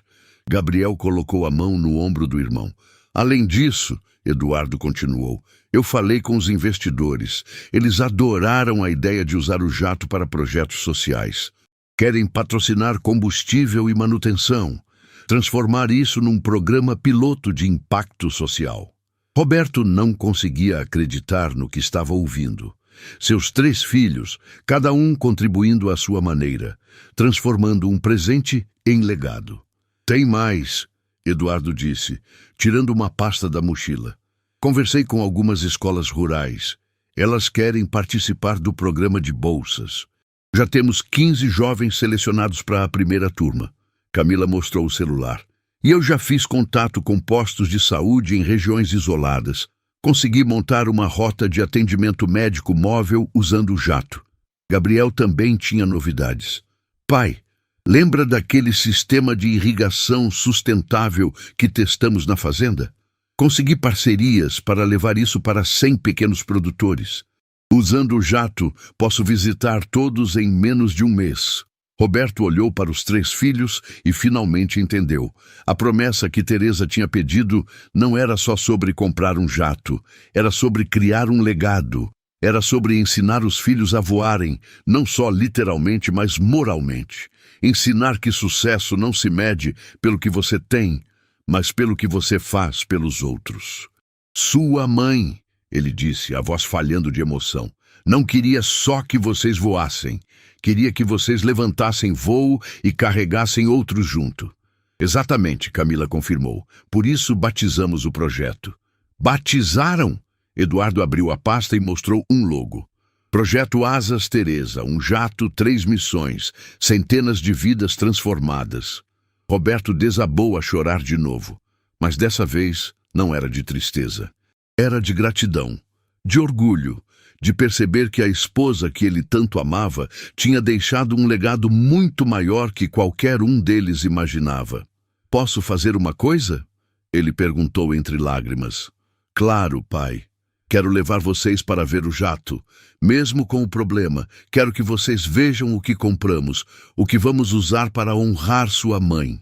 Gabriel colocou a mão no ombro do irmão. Além disso, Eduardo continuou, eu falei com os investidores. Eles adoraram a ideia de usar o jato para projetos sociais. Querem patrocinar combustível e manutenção. Transformar isso num programa piloto de impacto social. Roberto não conseguia acreditar no que estava ouvindo. Seus 3 filhos, cada um contribuindo à sua maneira, transformando um presente em legado. Tem mais, Eduardo disse, tirando uma pasta da mochila. Conversei com algumas escolas rurais. Elas querem participar do programa de bolsas. Já temos 15 jovens selecionados para a primeira turma. Camila mostrou o celular. E eu já fiz contato com postos de saúde em regiões isoladas. Consegui montar uma rota de atendimento médico móvel usando o jato. Gabriel também tinha novidades. Pai, lembra daquele sistema de irrigação sustentável que testamos na fazenda? Consegui parcerias para levar isso para 100 pequenos produtores. Usando o jato, posso visitar todos em menos de um mês. Roberto olhou para os 3 filhos e finalmente entendeu. A promessa que Teresa tinha pedido não era só sobre comprar um jato, era sobre criar um legado. Era sobre ensinar os filhos a voarem, não só literalmente, mas moralmente. Ensinar que sucesso não se mede pelo que você tem, mas pelo que você faz pelos outros. Sua mãe, ele disse, a voz falhando de emoção, não queria só que vocês voassem. Queria que vocês levantassem voo e carregassem outros junto. Exatamente, Camila confirmou. Por isso batizamos o projeto. Batizaram? Eduardo abriu a pasta e mostrou um logo. Projeto Asas Teresa, um jato, 3 missões, centenas de vidas transformadas. Roberto desabou a chorar de novo, mas dessa vez não era de tristeza. Era de gratidão, de orgulho, de perceber que a esposa que ele tanto amava tinha deixado um legado muito maior que qualquer um deles imaginava. Posso fazer uma coisa? Ele perguntou entre lágrimas. Claro, pai. Quero levar vocês para ver o jato. Mesmo com o problema, quero que vocês vejam o que compramos, o que vamos usar para honrar sua mãe.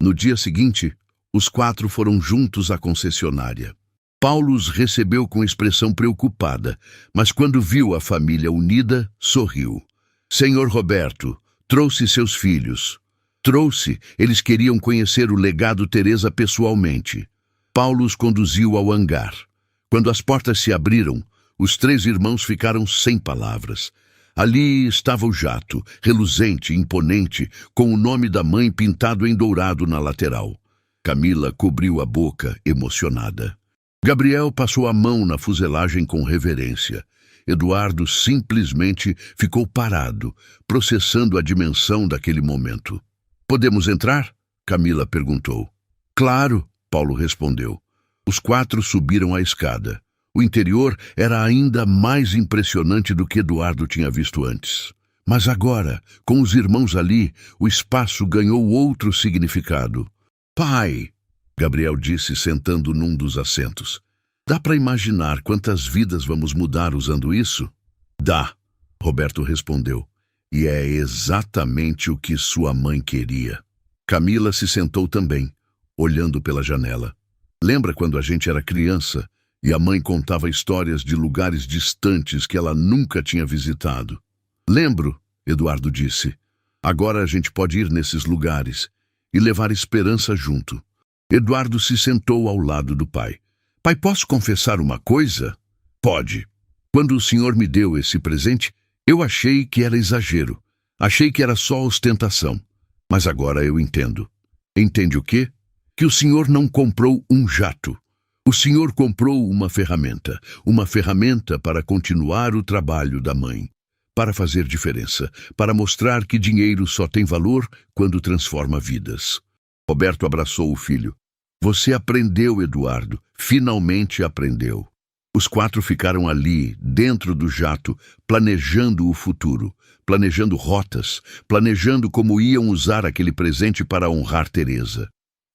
No dia seguinte, os 4 foram juntos à concessionária. Paulo os recebeu com expressão preocupada, mas quando viu a família unida, sorriu. Senhor Roberto, trouxe seus filhos. Trouxe, eles queriam conhecer o legado Teresa pessoalmente. Paulo os conduziu ao hangar. Quando as portas se abriram, os 3 irmãos ficaram sem palavras. Ali estava o jato, reluzente, imponente, com o nome da mãe pintado em dourado na lateral. Camila cobriu a boca, emocionada. Gabriel passou a mão na fuselagem com reverência. Eduardo simplesmente ficou parado, processando a dimensão daquele momento. Podemos entrar? Camila perguntou. Claro, Paulo respondeu. Os 4 subiram a escada. O interior era ainda mais impressionante do que Eduardo tinha visto antes. Mas agora, com os irmãos ali, o espaço ganhou outro significado. Pai! Gabriel disse, sentando num dos assentos. Dá para imaginar quantas vidas vamos mudar usando isso? Dá, Roberto respondeu. E é exatamente o que sua mãe queria. Camila se sentou também, olhando pela janela. Lembra quando a gente era criança e a mãe contava histórias de lugares distantes que ela nunca tinha visitado? Lembro, Eduardo disse. Agora a gente pode ir nesses lugares e levar esperança junto. Eduardo se sentou ao lado do pai. Pai, posso confessar uma coisa? Pode. Quando o senhor me deu esse presente, eu achei que era exagero. Achei que era só ostentação. Mas agora eu entendo. Entende o quê? Que o senhor não comprou um jato. O senhor comprou uma ferramenta para continuar o trabalho da mãe, para fazer diferença, para mostrar que dinheiro só tem valor quando transforma vidas. Roberto abraçou o filho. Você aprendeu, Eduardo. Finalmente aprendeu. Os 4 ficaram ali, dentro do jato, planejando o futuro, planejando rotas, planejando como iam usar aquele presente para honrar Teresa.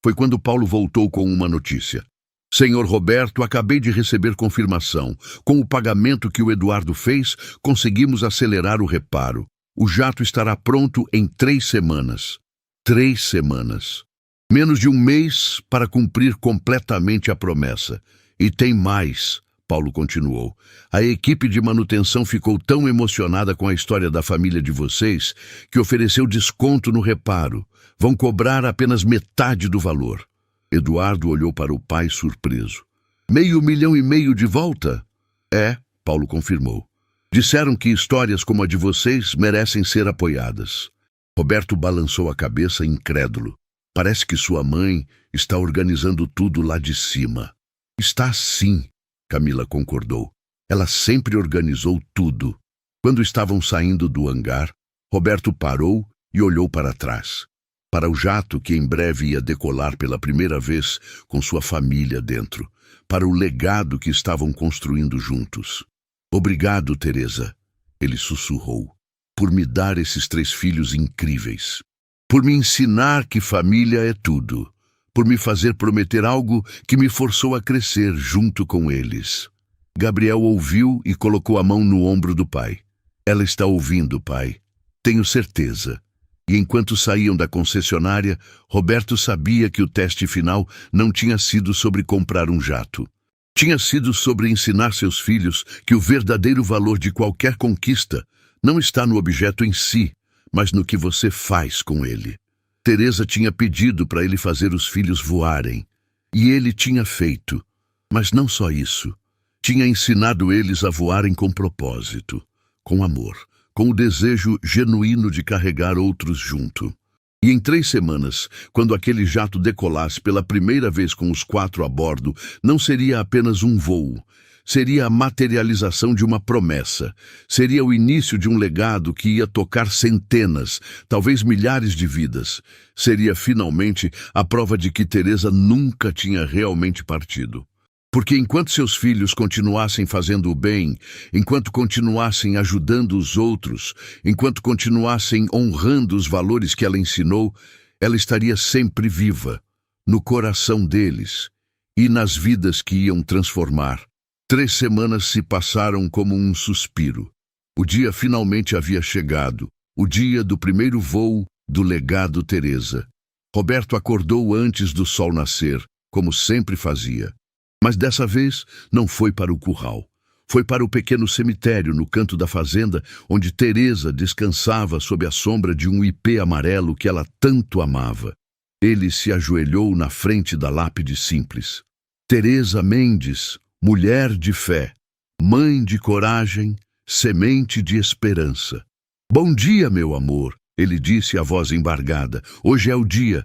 Foi quando Paulo voltou com uma notícia. Senhor Roberto, acabei de receber confirmação. Com o pagamento que o Eduardo fez, conseguimos acelerar o reparo. O jato estará pronto em 3 semanas. 3 semanas. Menos de um mês para cumprir completamente a promessa. E tem mais, Paulo continuou. A equipe de manutenção ficou tão emocionada com a história da família de vocês que ofereceu desconto no reparo. Vão cobrar apenas metade do valor. Eduardo olhou para o pai surpreso. 500 mil de volta? É, Paulo confirmou. Disseram que histórias como a de vocês merecem ser apoiadas. Roberto balançou a cabeça incrédulo. Parece que sua mãe está organizando tudo lá de cima. Está sim, Camila concordou. Ela sempre organizou tudo. Quando estavam saindo do hangar, Roberto parou e olhou para trás. Para o jato que em breve ia decolar pela primeira vez com sua família dentro. Para o legado que estavam construindo juntos. Obrigado, Teresa, ele sussurrou, por me dar esses 3 filhos incríveis. Por me ensinar que família é tudo. Por me fazer prometer algo que me forçou a crescer junto com eles. Gabriel ouviu e colocou a mão no ombro do pai. Ela está ouvindo, pai. Tenho certeza. E enquanto saíam da concessionária, Roberto sabia que o teste final não tinha sido sobre comprar um jato. Tinha sido sobre ensinar seus filhos que o verdadeiro valor de qualquer conquista não está no objeto em si, mas no que você faz com ele. Teresa tinha pedido para ele fazer os filhos voarem, e ele tinha feito. Mas não só isso. Tinha ensinado eles a voarem com propósito, com amor, com o desejo genuíno de carregar outros junto. E em 3 semanas, quando aquele jato decolasse pela primeira vez com os 4 a bordo, não seria apenas um voo. Seria a materialização de uma promessa. Seria o início de um legado que ia tocar centenas, talvez milhares de vidas. Seria finalmente a prova de que Teresa nunca tinha realmente partido. Porque enquanto seus filhos continuassem fazendo o bem, enquanto continuassem ajudando os outros, enquanto continuassem honrando os valores que ela ensinou, ela estaria sempre viva, no coração deles e nas vidas que iam transformar. 3 semanas se passaram como um suspiro. O dia finalmente havia chegado, o dia do primeiro voo do legado Teresa. Roberto acordou antes do sol nascer, como sempre fazia. Mas dessa vez não foi para o curral. Foi para o pequeno cemitério no canto da fazenda, onde Teresa descansava sob a sombra de um ipê amarelo que ela tanto amava. Ele se ajoelhou na frente da lápide simples. Teresa Mendes, mulher de fé, mãe de coragem, semente de esperança. Bom dia, meu amor, ele disse a voz embargada. Hoje é o dia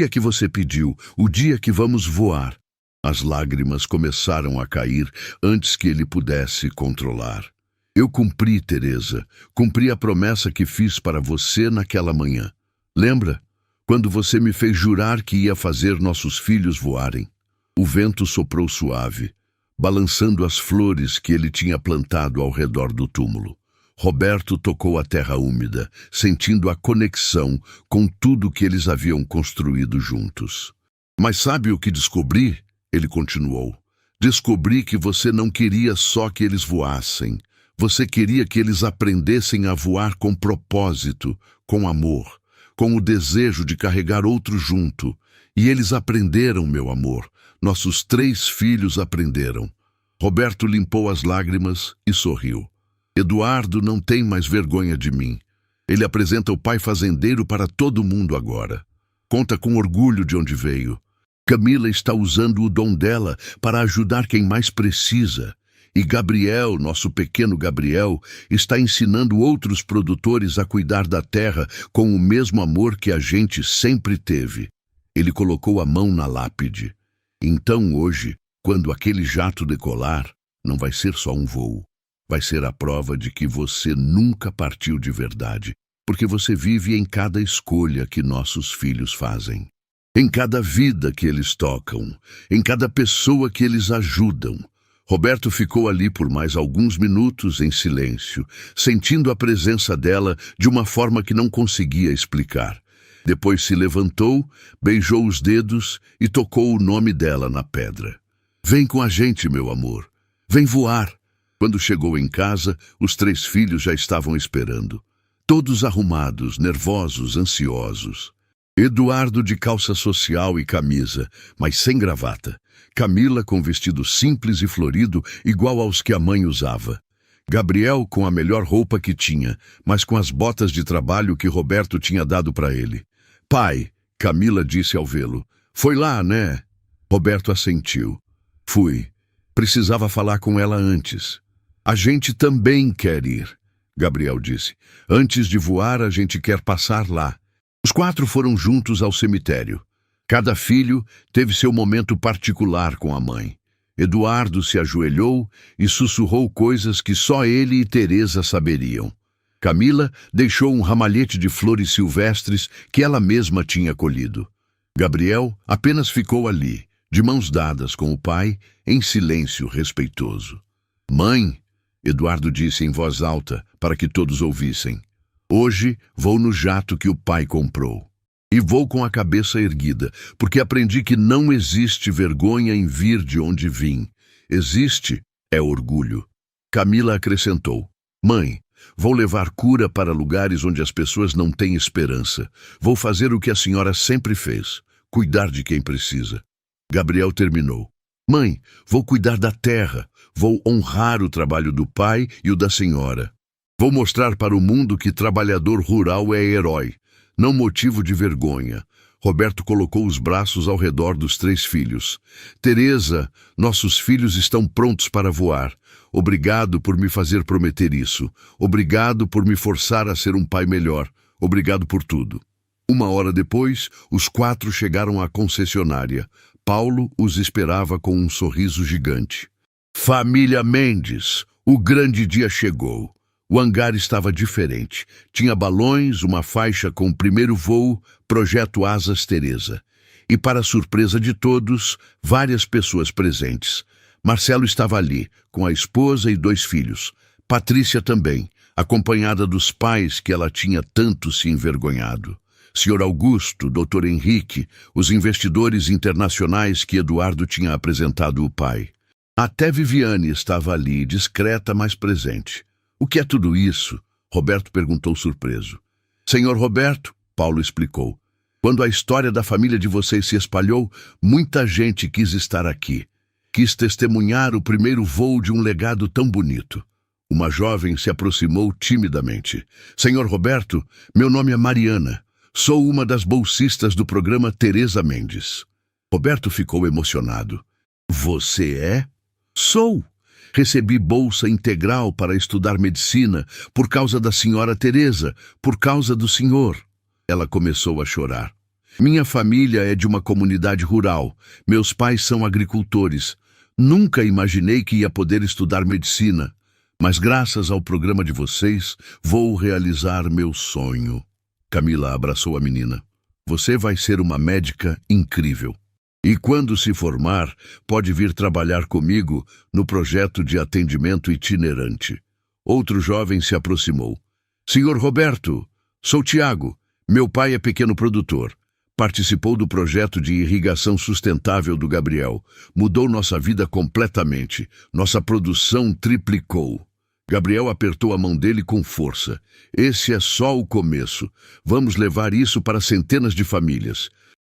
que você pediu, o dia que vamos voar. As lágrimas começaram a cair antes que ele pudesse controlar. Eu cumpri, Teresa, cumpri a promessa que fiz para você naquela manhã. Lembra? Quando você me fez jurar que ia fazer nossos filhos voarem. O vento soprou suave, balançando as flores que ele tinha plantado ao redor do túmulo. Roberto tocou a terra úmida, sentindo a conexão com tudo que eles haviam construído juntos. Mas sabe o que descobri? Ele continuou. Descobri que você não queria só que eles voassem. Você queria que eles aprendessem a voar com propósito, com amor, com o desejo de carregar outro junto. E eles aprenderam, meu amor. Nossos 3 filhos aprenderam. Roberto limpou as lágrimas e sorriu. Eduardo não tem mais vergonha de mim. Ele apresenta o pai fazendeiro para todo mundo agora. Conta com orgulho de onde veio. Camila está usando o dom dela para ajudar quem mais precisa. E Gabriel, nosso pequeno Gabriel, está ensinando outros produtores a cuidar da terra com o mesmo amor que a gente sempre teve. Ele colocou a mão na lápide. Então hoje, quando aquele jato decolar, não vai ser só um voo. Vai ser a prova de que você nunca partiu de verdade, porque você vive em cada escolha que nossos filhos fazem. Em cada vida que eles tocam, em cada pessoa que eles ajudam. Roberto ficou ali por mais alguns minutos em silêncio, sentindo a presença dela de uma forma que não conseguia explicar. Depois se levantou, beijou os dedos e tocou o nome dela na pedra. Vem com a gente, meu amor. Vem voar. Quando chegou em casa, os 3 filhos já estavam esperando. Todos arrumados, nervosos, ansiosos. Eduardo de calça social e camisa, mas sem gravata. Camila com vestido simples e florido, igual aos que a mãe usava. Gabriel com a melhor roupa que tinha, mas com as botas de trabalho que Roberto tinha dado para ele. Pai, Camila disse ao vê-lo. Foi lá, né? Roberto assentiu. Fui. Precisava falar com ela antes. A gente também quer ir, Gabriel disse. Antes de voar, a gente quer passar lá. Os 4 foram juntos ao cemitério. Cada filho teve seu momento particular com a mãe. Eduardo se ajoelhou e sussurrou coisas que só ele e Teresa saberiam. Camila deixou um ramalhete de flores silvestres que ela mesma tinha colhido. Gabriel apenas ficou ali, de mãos dadas com o pai, em silêncio respeitoso. Mãe, Eduardo disse em voz alta para que todos ouvissem. Hoje vou no jato que o pai comprou. E vou com a cabeça erguida, porque aprendi que não existe vergonha em vir de onde vim. Existe orgulho. Camila acrescentou. Mãe, vou levar cura para lugares onde as pessoas não têm esperança. Vou fazer o que a senhora sempre fez, cuidar de quem precisa. Gabriel terminou. Mãe, vou cuidar da terra. Vou honrar o trabalho do pai e o da senhora. Vou mostrar para o mundo que trabalhador rural é herói. Não motivo de vergonha. Roberto colocou os braços ao redor dos 3 filhos. Teresa, nossos filhos estão prontos para voar. Obrigado por me fazer prometer isso. Obrigado por me forçar a ser um pai melhor. Obrigado por tudo. 1 hora depois, os 4 chegaram à concessionária. Paulo os esperava com um sorriso gigante. Família Mendes, o grande dia chegou. O hangar estava diferente. Tinha balões, uma faixa com o primeiro voo, Projeto Asas Teresa. E, para surpresa de todos, várias pessoas presentes. Marcelo estava ali, com a esposa e 2 filhos. Patrícia também, acompanhada dos pais que ela tinha tanto se envergonhado. Sr. Augusto, Dr. Henrique, os investidores internacionais que Eduardo tinha apresentado o pai. Até Viviane estava ali, discreta, mas presente. O que é tudo isso? Roberto perguntou surpreso. Senhor Roberto, Paulo explicou. Quando a história da família de vocês se espalhou, muita gente quis estar aqui. Quis testemunhar o primeiro voo de um legado tão bonito. Uma jovem se aproximou timidamente. Senhor Roberto, meu nome é Mariana. Sou uma das bolsistas do programa Teresa Mendes. Roberto ficou emocionado. Você é? Sou. Recebi bolsa integral para estudar medicina por causa da senhora Teresa, por causa do senhor. Ela começou a chorar. Minha família é de uma comunidade rural. Meus pais são agricultores. Nunca imaginei que ia poder estudar medicina. Mas graças ao programa de vocês, vou realizar meu sonho. Camila abraçou a menina. Você vai ser uma médica incrível. E quando se formar, pode vir trabalhar comigo no projeto de atendimento itinerante. Outro jovem se aproximou. Senhor Roberto, sou Tiago. Meu pai é pequeno produtor. Participou do projeto de irrigação sustentável do Gabriel. Mudou nossa vida completamente. Nossa produção triplicou. Gabriel apertou a mão dele com força. Esse é só o começo. Vamos levar isso para centenas de famílias.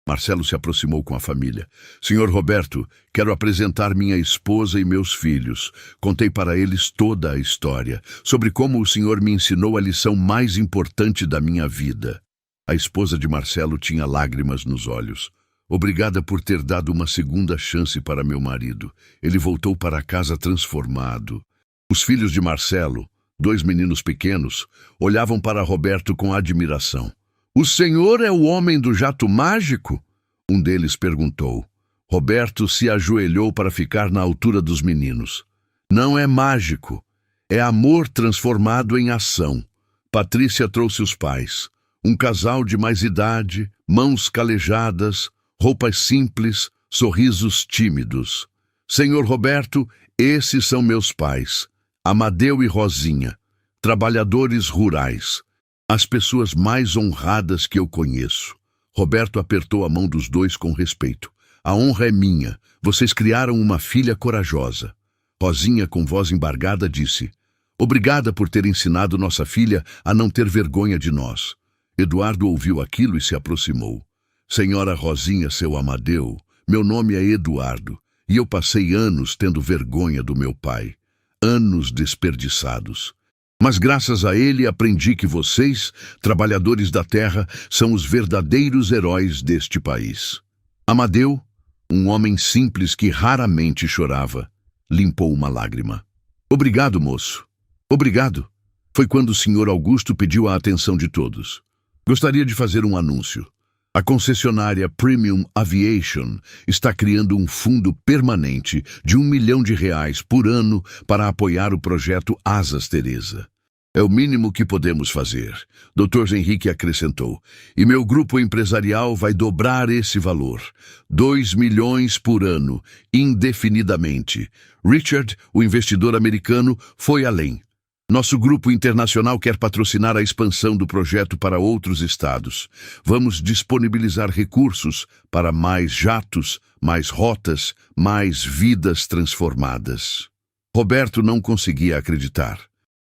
Marcelo se aproximou com a família. Senhor Roberto, quero apresentar minha esposa e meus filhos. Contei para eles toda a história, sobre como o senhor me ensinou a lição mais importante da minha vida. A esposa de Marcelo tinha lágrimas nos olhos. Obrigada por ter dado uma segunda chance para meu marido. Ele voltou para casa transformado. Os filhos de Marcelo, 2 meninos pequenos, olhavam para Roberto com admiração. O senhor é o homem do jato mágico? Um deles perguntou. Roberto se ajoelhou para ficar na altura dos meninos. Não é mágico. É amor transformado em ação. Patrícia trouxe os pais. Um casal de mais idade, mãos calejadas, roupas simples, sorrisos tímidos. Senhor Roberto, esses são meus pais. Amadeu e Rosinha. Trabalhadores rurais. As pessoas mais honradas que eu conheço. Roberto apertou a mão dos dois com respeito. A honra é minha. Vocês criaram uma filha corajosa. Rosinha, com voz embargada, disse: Obrigada por ter ensinado nossa filha a não ter vergonha de nós. Eduardo ouviu aquilo e se aproximou. Senhora Rosinha, seu Amadeu, meu nome é Eduardo, e eu passei anos tendo vergonha do meu pai. Anos desperdiçados. Mas graças a ele aprendi que vocês, trabalhadores da terra, são os verdadeiros heróis deste país. Amadeu, um homem simples que raramente chorava, limpou uma lágrima. Obrigado, moço. Obrigado. Foi quando o senhor Augusto pediu a atenção de todos. Gostaria de fazer um anúncio. A concessionária Premium Aviation está criando um fundo permanente de R$1 milhão por ano para apoiar o projeto Asas Teresa. É o mínimo que podemos fazer, Dr. Henrique acrescentou, e meu grupo empresarial vai dobrar esse valor. 2 milhões por ano, indefinidamente. Richard, o investidor americano, foi além. Nosso grupo internacional quer patrocinar a expansão do projeto para outros estados. Vamos disponibilizar recursos para mais jatos, mais rotas, mais vidas transformadas. Roberto não conseguia acreditar.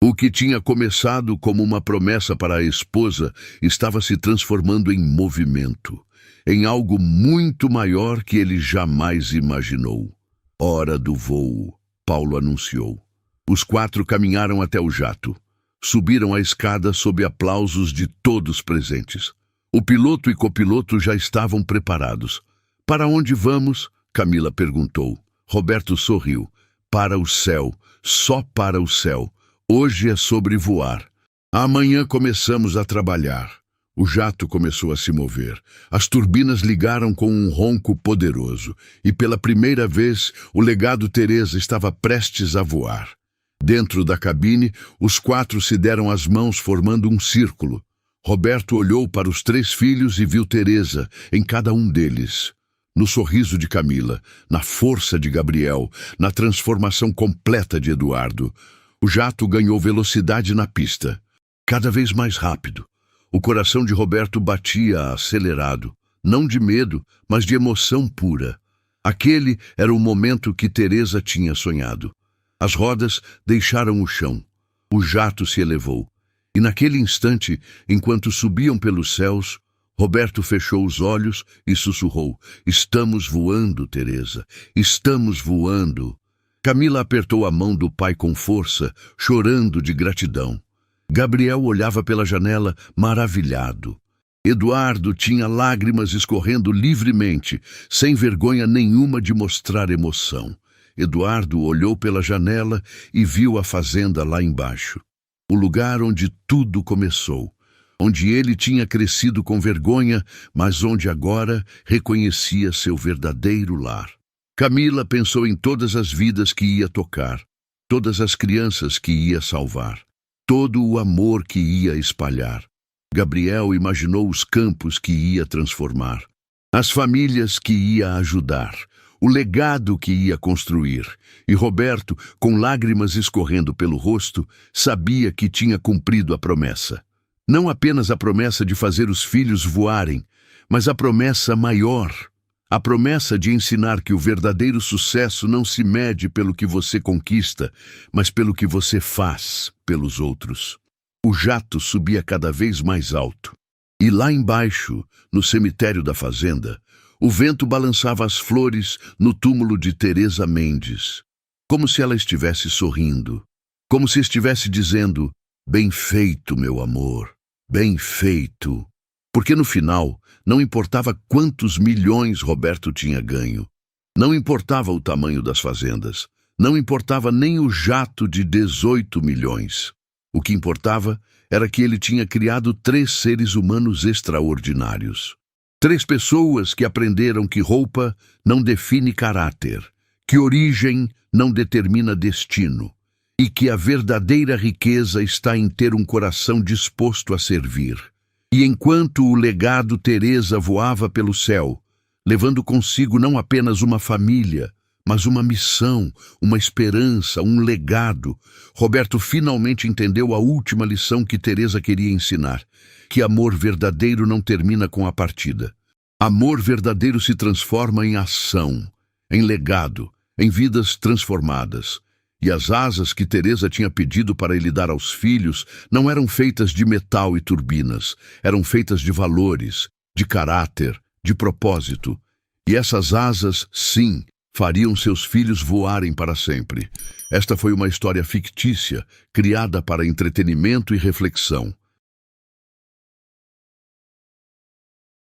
O que tinha começado como uma promessa para a esposa estava se transformando em movimento, em algo muito maior que ele jamais imaginou. Hora do voo, Paulo anunciou. Os 4 caminharam até o jato. Subiram a escada sob aplausos de todos presentes. O piloto e copiloto já estavam preparados. Para onde vamos? Camila perguntou. Roberto sorriu. Para o céu, só para o céu. Hoje é sobre voar. Amanhã começamos a trabalhar. O jato começou a se mover. As turbinas ligaram com um ronco poderoso. E pela primeira vez, o legado Teresa estava prestes a voar. Dentro da cabine, os 4 se deram as mãos formando um círculo. Roberto olhou para os 3 filhos e viu Teresa em cada um deles. No sorriso de Camila, na força de Gabriel, na transformação completa de Eduardo. O jato ganhou velocidade na pista, cada vez mais rápido. O coração de Roberto batia acelerado, não de medo, mas de emoção pura. Aquele era o momento que Teresa tinha sonhado. As rodas deixaram o chão. O jato se elevou. E naquele instante, enquanto subiam pelos céus, Roberto fechou os olhos e sussurrou: Estamos voando, Teresa. Estamos voando. Camila apertou a mão do pai com força, chorando de gratidão. Gabriel olhava pela janela, maravilhado. Eduardo tinha lágrimas escorrendo livremente, sem vergonha nenhuma de mostrar emoção. Eduardo olhou pela janela e viu a fazenda lá embaixo. O lugar onde tudo começou. Onde ele tinha crescido com vergonha, mas onde agora reconhecia seu verdadeiro lar. Camila pensou em todas as vidas que ia tocar, todas as crianças que ia salvar, todo o amor que ia espalhar. Gabriel imaginou os campos que ia transformar, as famílias que ia ajudar, o legado que ia construir. E Roberto, com lágrimas escorrendo pelo rosto, sabia que tinha cumprido a promessa. Não apenas a promessa de fazer os filhos voarem, mas a promessa maior. A promessa de ensinar que o verdadeiro sucesso não se mede pelo que você conquista, mas pelo que você faz pelos outros. O jato subia cada vez mais alto. E lá embaixo, no cemitério da fazenda, o vento balançava as flores no túmulo de Teresa Mendes, como se ela estivesse sorrindo, como se estivesse dizendo: Bem feito, meu amor, bem feito. Porque no final, não importava quantos milhões Roberto tinha ganho. Não importava o tamanho das fazendas. Não importava nem o jato de 18 milhões. O que importava era que ele tinha criado 3 seres humanos extraordinários. 3 pessoas que aprenderam que roupa não define caráter, que origem não determina destino, e que a verdadeira riqueza está em ter um coração disposto a servir. E enquanto o legado Teresa voava pelo céu, levando consigo não apenas uma família, mas uma missão, uma esperança, um legado, Roberto finalmente entendeu a última lição que Teresa queria ensinar, que amor verdadeiro não termina com a partida. Amor verdadeiro se transforma em ação, em legado, em vidas transformadas. E as asas que Teresa tinha pedido para ele dar aos filhos não eram feitas de metal e turbinas, eram feitas de valores, de caráter, de propósito. E essas asas, sim, fariam seus filhos voarem para sempre. Esta foi uma história fictícia, criada para entretenimento e reflexão.